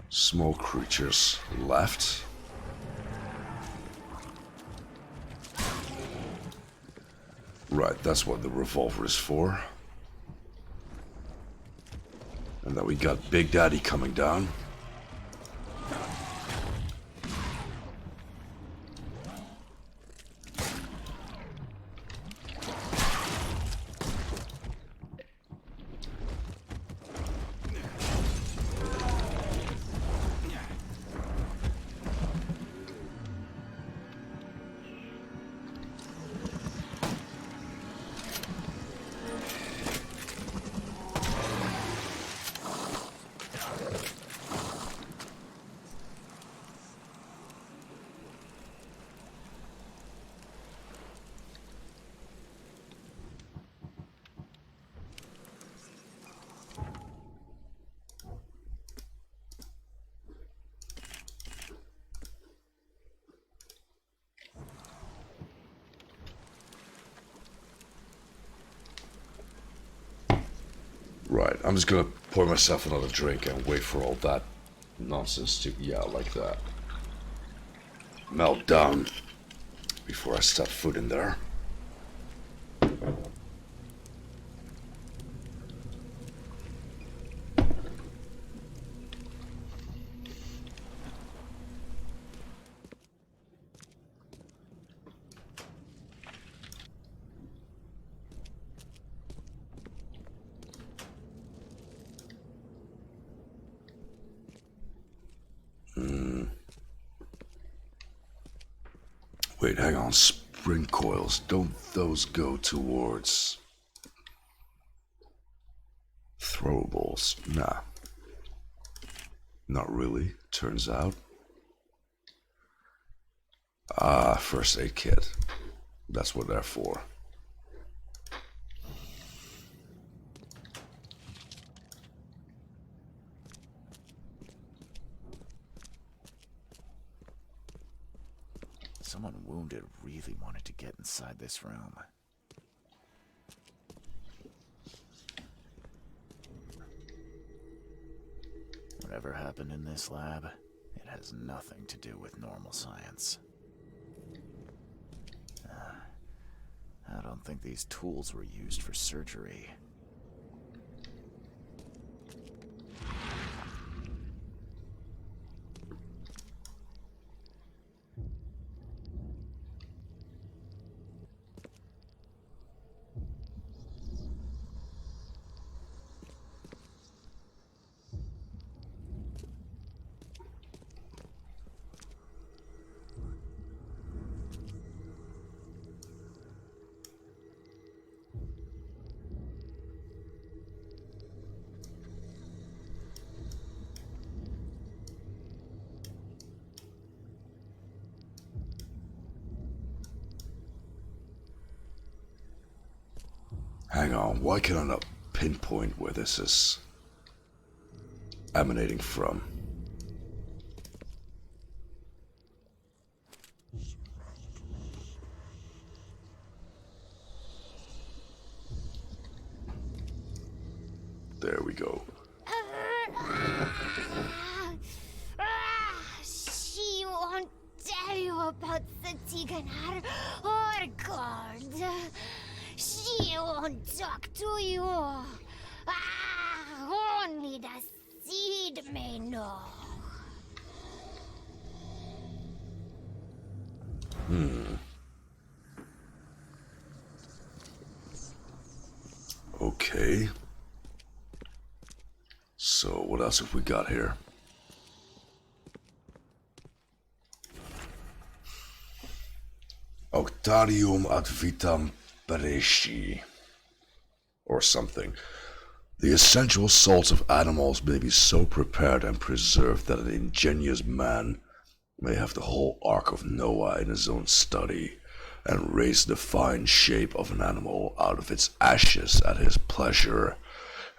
small creatures left. Right, that's what the revolver is for. And then we got Big Daddy coming down. Right, I'm just gonna pour myself another drink and wait for all that nonsense to, yeah, like that, melt down before I step foot in there. Wait, hang on. Spring coils. Don't those go towards throwables? Nah. Not really, turns out. Ah, first aid kit. That's what they're for. Someone wounded really wanted to get inside this room. Whatever happened in this lab, it has nothing to do with normal science. I don't think these tools were used for surgery. Hang on, why can I not pinpoint where this is emanating from? There we go. She won't tell you about the Tiganar or God. She won't talk to you. Only the seed may know. Okay. So, what else have we got here? Octarium ad vitam peresci. Or something. The essential salts of animals may be so prepared and preserved that an ingenious man may have the whole Ark of Noah in his own study, and raise the fine shape of an animal out of its ashes at his pleasure,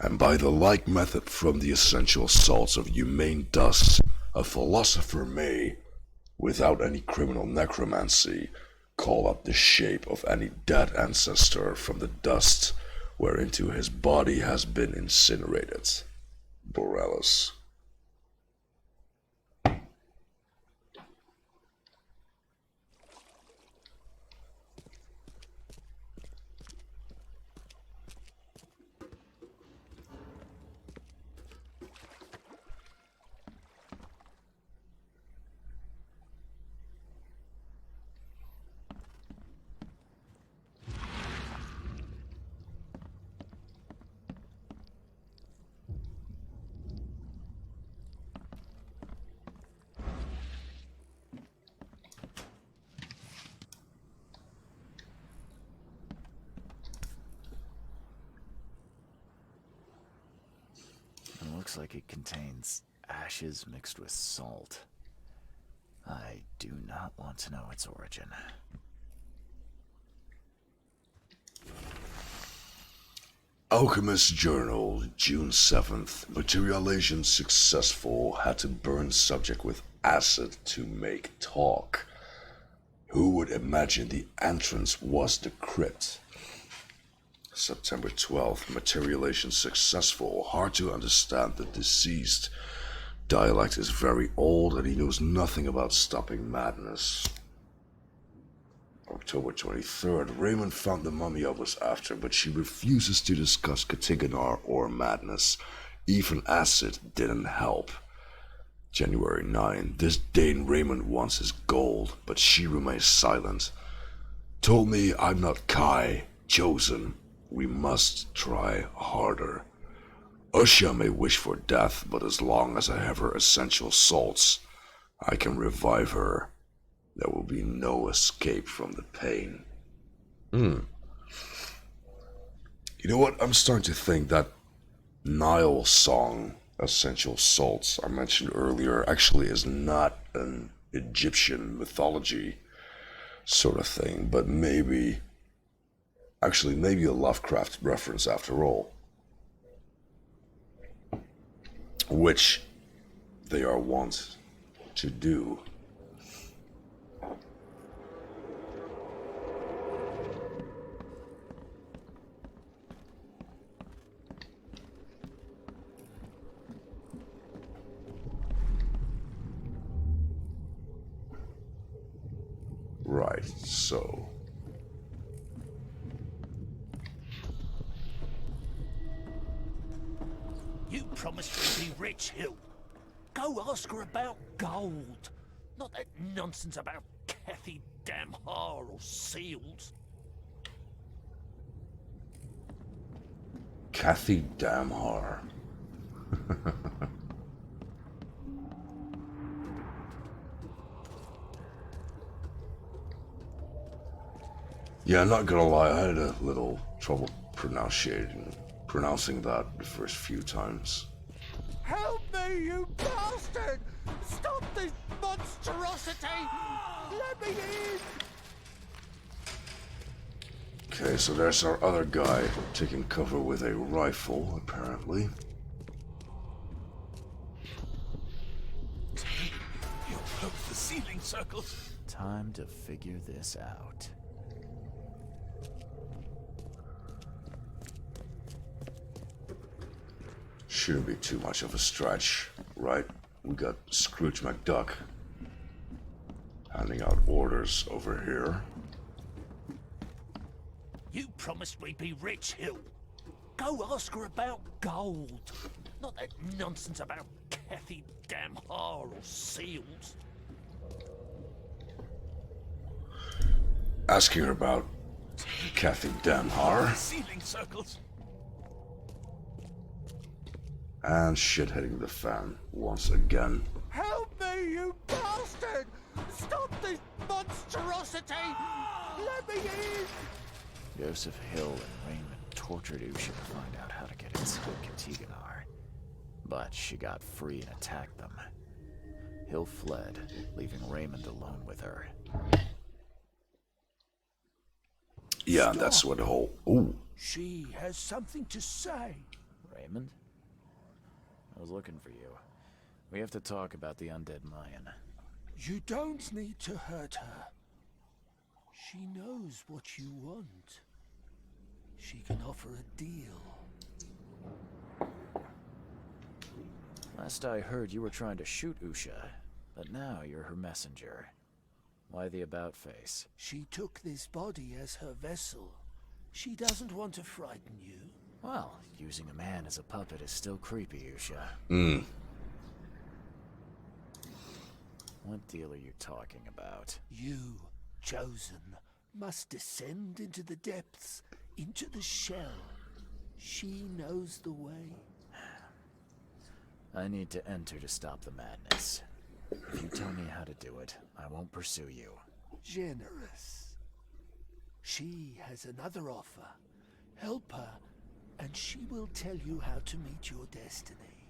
and by the like method from the essential salts of humane dust, a philosopher may, without any criminal necromancy, call up the shape of any dead ancestor from the dust whereinto his body has been incinerated. Borellus. It looks like it contains ashes mixed with salt. I do not want to know its origin. Alchemist Journal, June 7th. Materialization successful. Had to burn subject with acid to make talk. Who would imagine the entrance was the crypt? September 12th. Materialization successful. Hard to understand the deceased. Dialect is very old and he knows nothing about stopping madness. October 23rd. Raymond found the mummy I was after, but she refuses to discuss Katiganar or madness. Even acid didn't help. January 9. This Dane Raymond wants his gold, but she remains silent. Told me I'm not Kai, chosen. We must try harder. Usha may wish for death, but as long as I have her essential salts, I can revive her. there will be no escape from the pain. You know what? I'm starting to think that Nile's song, Essential Salts, I mentioned earlier, actually is not an Egyptian mythology sort of thing, but maybe a Lovecraft reference after all. Which they are wont to do. Right, so. You promised me be rich, Hill. Go ask her about gold. Not that nonsense about Kathy Damhar or seals. Kathy Damhar. Yeah, I'm not gonna lie, I had a little trouble pronouncing that the first few times. Help me, you bastard! Stop this monstrosity! Let me in! Okay, so there's our other guy taking cover with a rifle, apparently. You broke the ceiling circles. Time to figure this out. Shouldn't be too much of a stretch, right? We got Scrooge McDuck handing out orders over here. You promised we'd be rich, Hill. Go ask her about gold. Not that nonsense about Kathy Damhar or seals. Asking her about Kathy Damhar. Ceiling circles. And shit hitting the fan once again. Help me, you bastard! Stop this monstrosity! Let me in! Joseph Hill and Raymond tortured Usha to find out how to get inside Katiganar. But she got free and attacked them. Hill fled, leaving Raymond alone with her. Yeah, and that's what the whole... Ooh. She has something to say. Raymond? I was looking for you. We have to talk about the undead Mayan. You don't need to hurt her. She knows what you want. She can offer a deal. Last I heard, you were trying to shoot Usha, but now you're her messenger. Why the about-face? She took this body as her vessel. She doesn't want to frighten you. Well, using a man as a puppet is still creepy, Usha. What deal are you talking about? You, chosen, must descend into the depths, into the shell. She knows the way. I need to enter to stop the madness. If you tell me how to do it, I won't pursue you. Generous. She has another offer. Help her, and she will tell you how to meet your destiny.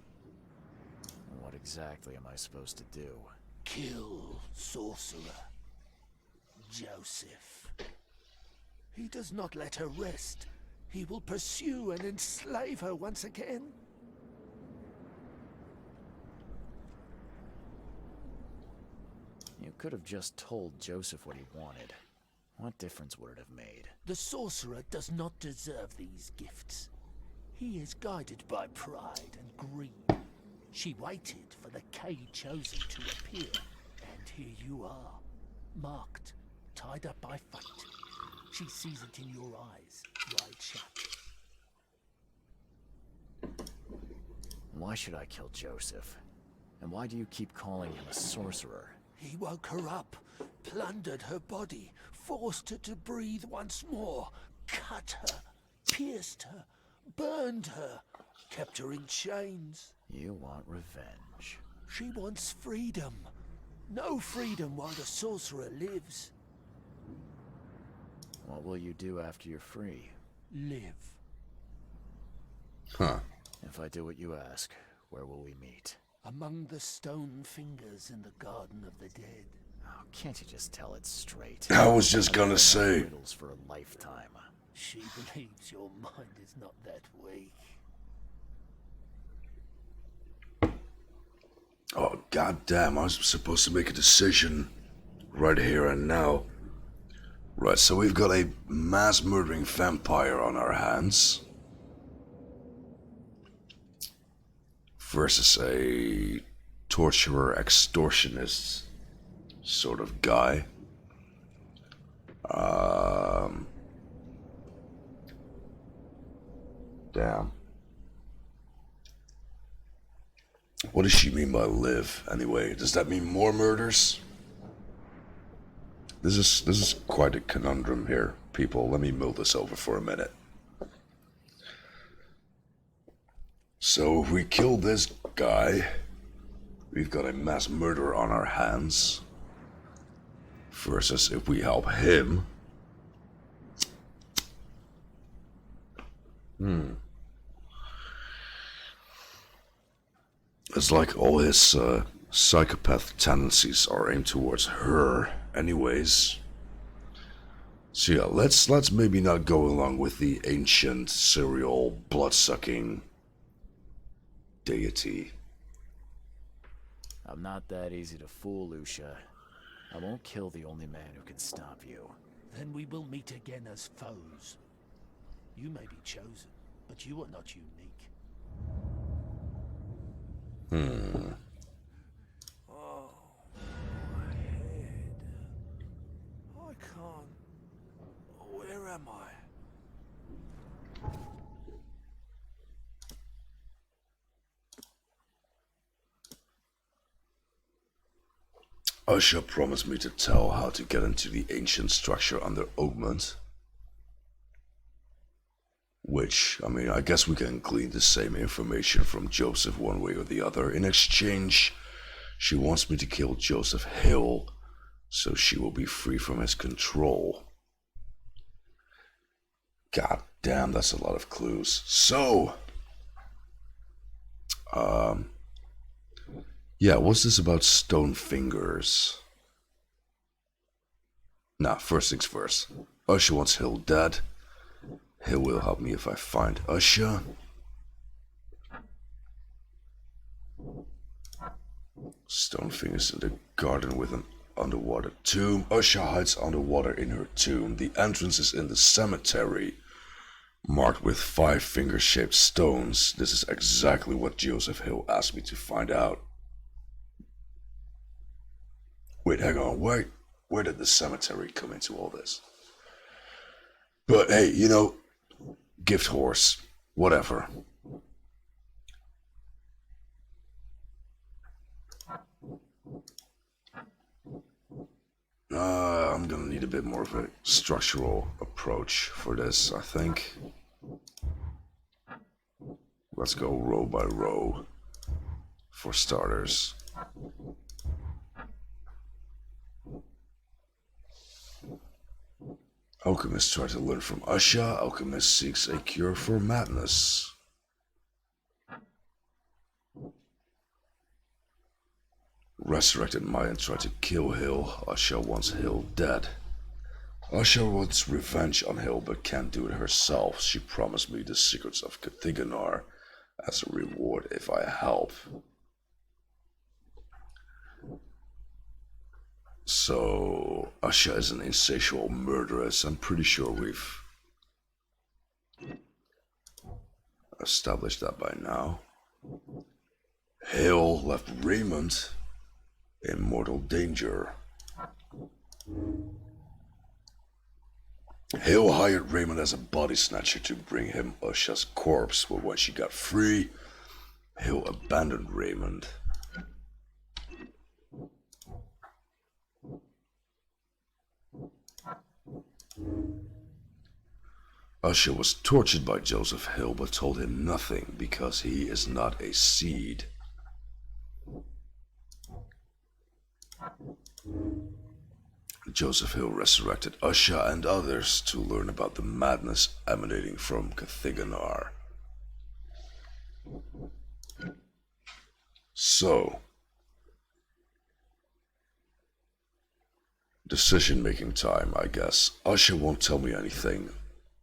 What exactly am I supposed to do? Kill Sorcerer Joseph. He does not let her rest. He will pursue and enslave her once again. You could have just told Joseph what he wanted. What difference would it have made? The sorcerer does not deserve these gifts. He is guided by pride and greed. She waited for the K chosen to appear, and here you are, marked, tied up by fate. She sees it in your eyes, wide shut. Why should I kill Joseph? And why do you keep calling him a sorcerer? He woke her up, plundered her body, forced her to breathe once more, cut her, pierced her, burned her, kept her in chains. You want revenge. She wants freedom, No freedom while the sorcerer lives. What will you do after you're free? Live. Huh. If I do what you ask, where will we meet? Among the stone fingers in the Garden of the Dead. Oh, can't you just tell it straight? I was just I've gonna learned say. riddles for a lifetime. She believes your mind is not that weak. Oh, goddamn, I was supposed to make a decision right here and now. Right, so we've got a mass murdering vampire on our hands. Versus a torturer, extortionist sort of guy. Damn. What does she mean by live, anyway? Does that mean more murders? This is quite a conundrum here, people. Let me mull this over for a minute. So if we kill this guy, we've got a mass murderer on our hands. Versus if we help him. It's like all his psychopath tendencies are aimed towards her anyways. So yeah, let's maybe not go along with the ancient serial blood-sucking deity. I'm not that easy to fool, Lucia. I won't kill the only man who can stop you. Then we will meet again as foes. You may be chosen, but you are not unique. Oh, my head. I can't. Where am I? Usha promised me to tell how to get into the ancient structure under Ogmund. Which, I mean, I guess we can glean the same information from Joseph one way or the other. In exchange, she wants me to kill Joseph Hill, so she will be free from his control. God damn, that's a lot of clues. So, yeah, what's this about stone fingers? Nah, first things first. Usha wants Hill dead. Hill will help me if I find Usha. Stone fingers in the garden with an underwater tomb. Usha hides underwater in her tomb. The entrance is in the cemetery, marked with 5 finger-shaped stones. This is exactly what Joseph Hill asked me to find out. Wait, hang on, where did the cemetery come into all this? But hey, you know, gift horse, whatever. I'm gonna need a bit more of a structural approach for this, I think. Let's go row by row, for starters. Alchemist tries to learn from Usha. Alchemist seeks a cure for madness. Resurrected Mayan tried to kill Hill. Usha wants Hill dead. Usha wants revenge on Hill but can't do it herself. She promised me the secrets of Kathiganar as a reward if I help. So, Usha is an insatiable murderess. I'm pretty sure we've established that by now. Hill left Raymond in mortal danger. Hill hired Raymond as a body snatcher to bring him Usha's corpse, but when she got free, Hill abandoned Raymond. Usha was tortured by Joseph Hill but told him nothing because he is not a seed. Joseph Hill resurrected Usha and others to learn about the madness emanating from Cathiganar. So, decision-making time, I guess. Usha won't tell me anything.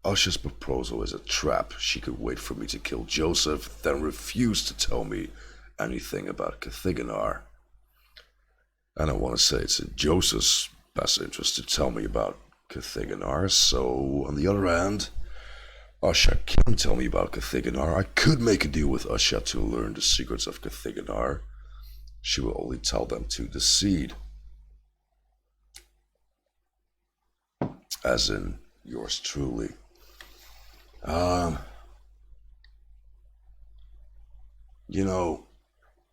Usha's proposal is a trap. She could wait for me to kill Joseph, then refuse to tell me anything about Cathiganar. And I want to say it's in Joseph's best interest to tell me about Cathiganar, so on the other hand, Usha can tell me about Cathiganar. I could make a deal with Usha to learn the secrets of Cathiganar. She will only tell them to the Seed. As in, yours truly. You know,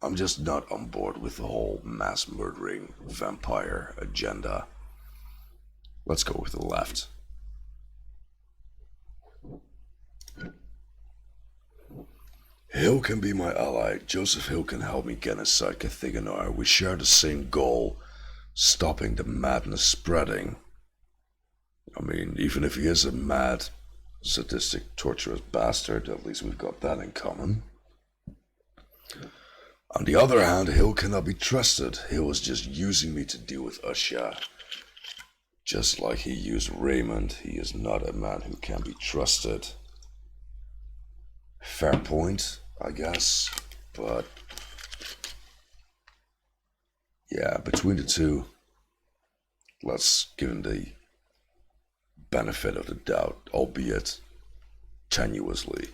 I'm just not on board with the whole mass murdering vampire agenda. Let's go with the left. Hill can be my ally. Joseph Hill can help me get inside Cathiganar. We share the same goal, stopping the madness spreading. I mean, even if he is a mad, sadistic, torturous bastard, at least we've got that in common. On the other hand, Hill cannot be trusted. Hill is just using me to deal with Usha. Just like he used Raymond, he is not a man who can be trusted. Fair point, I guess, but yeah, between the two, let's give him the benefit of the doubt, albeit tenuously.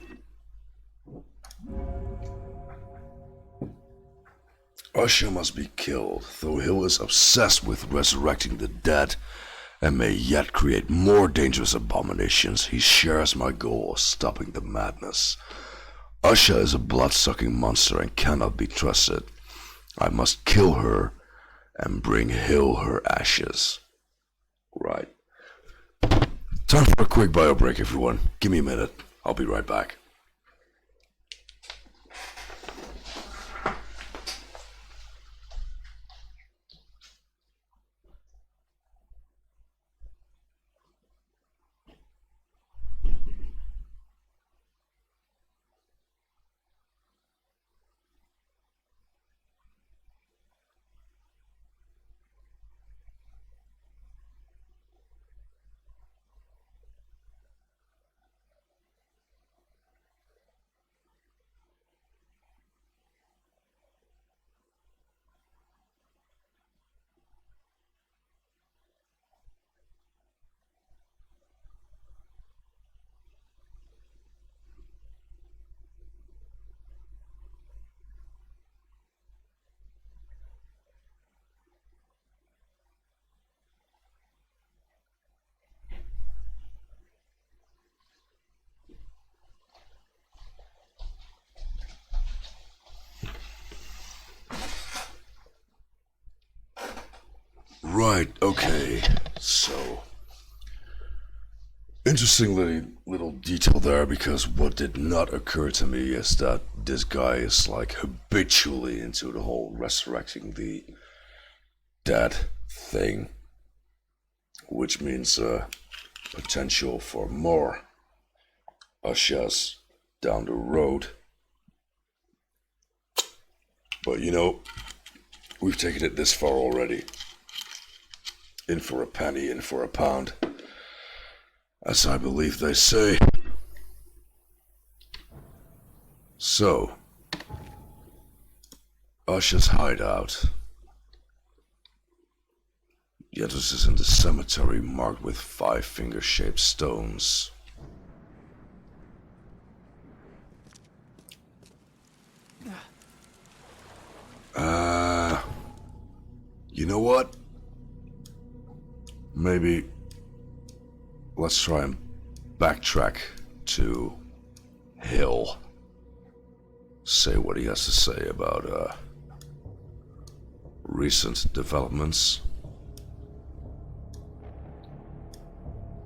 Usha must be killed, though Hill is obsessed with resurrecting the dead and may yet create more dangerous abominations. He shares my goal of stopping the madness. Usha is a blood-sucking monster and cannot be trusted. I must kill her and bring Hill her ashes. Right. Time for a quick bio break, everyone. Give me a minute. I'll be right back. Right, okay, so interesting little detail there, because what did not occur to me is that this guy is like habitually into the whole resurrecting the dead thing, which means potential for more Ushas down the road. But you know, we've taken it this far already. In for a penny, in for a pound, as I believe they say. So, Usha's hideout. Yet this is in the cemetery marked with 5 finger-shaped stones. You know what? Maybe let's try and backtrack to Hill. Say what he has to say about recent developments.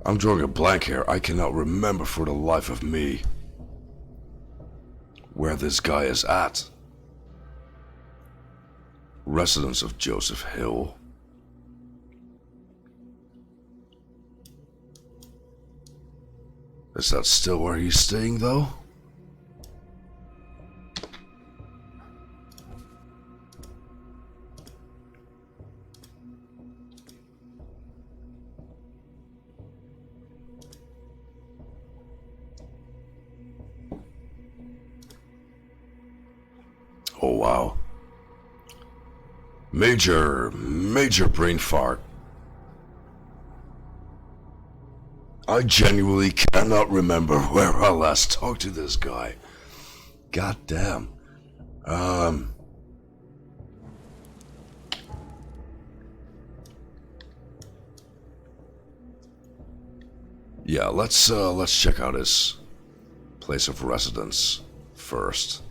I'm drawing a blank here. I cannot remember for the life of me where this guy is at. Residence of Joseph Hill. Is that still where he's staying, though? Oh, wow. Major brain fart. I genuinely cannot remember where I last talked to this guy. God damn. Yeah, let's check out his place of residence first.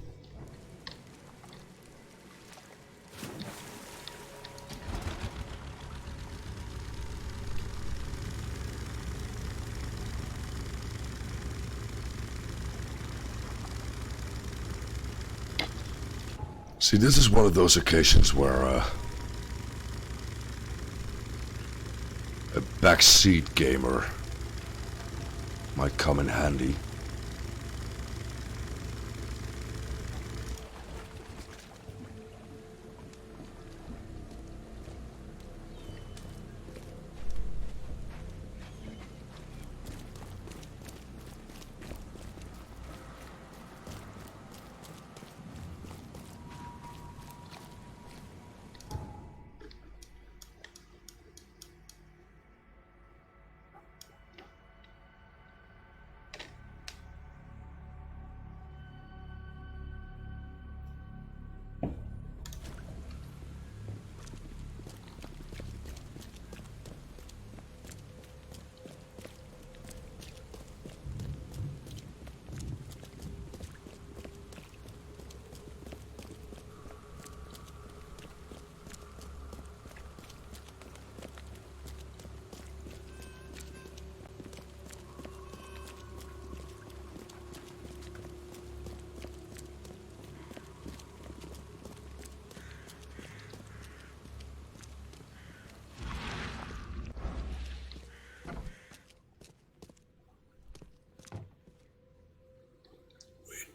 See, this is one of those occasions where a backseat gamer might come in handy.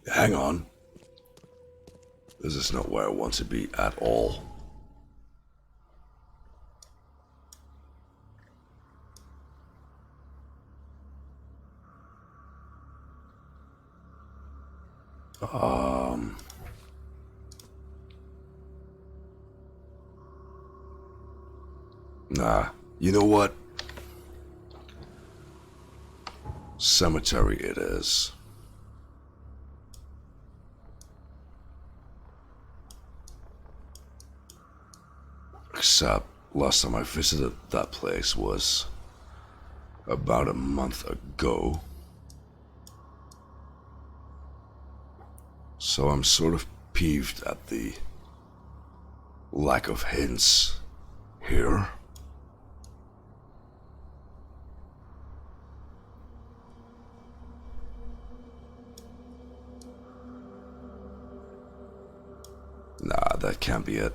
Hang on. This is not where I want to be at all. Nah, you know what? Cemetery it is. Except last time I visited that place was about a month ago. So I'm sort of peeved at the lack of hints here. Nah, that can't be it.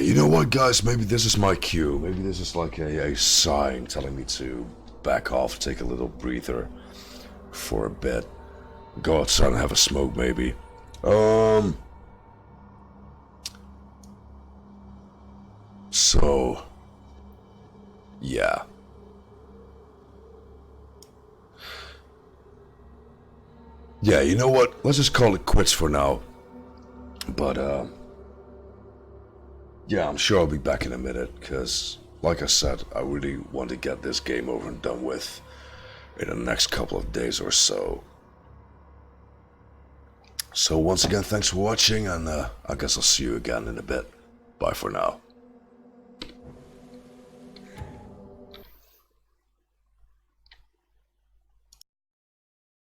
You know what, guys? Maybe this is my cue. Maybe this is like a sign telling me to back off, take a little breather for a bit. Go outside and have a smoke, maybe. So, yeah. Yeah, you know what? Let's just call it quits for now. But, yeah, I'm sure I'll be back in a minute, because, like I said, I really want to get this game over and done with in the next couple of days or so. So once again, thanks for watching, and I guess I'll see you again in a bit. Bye for now.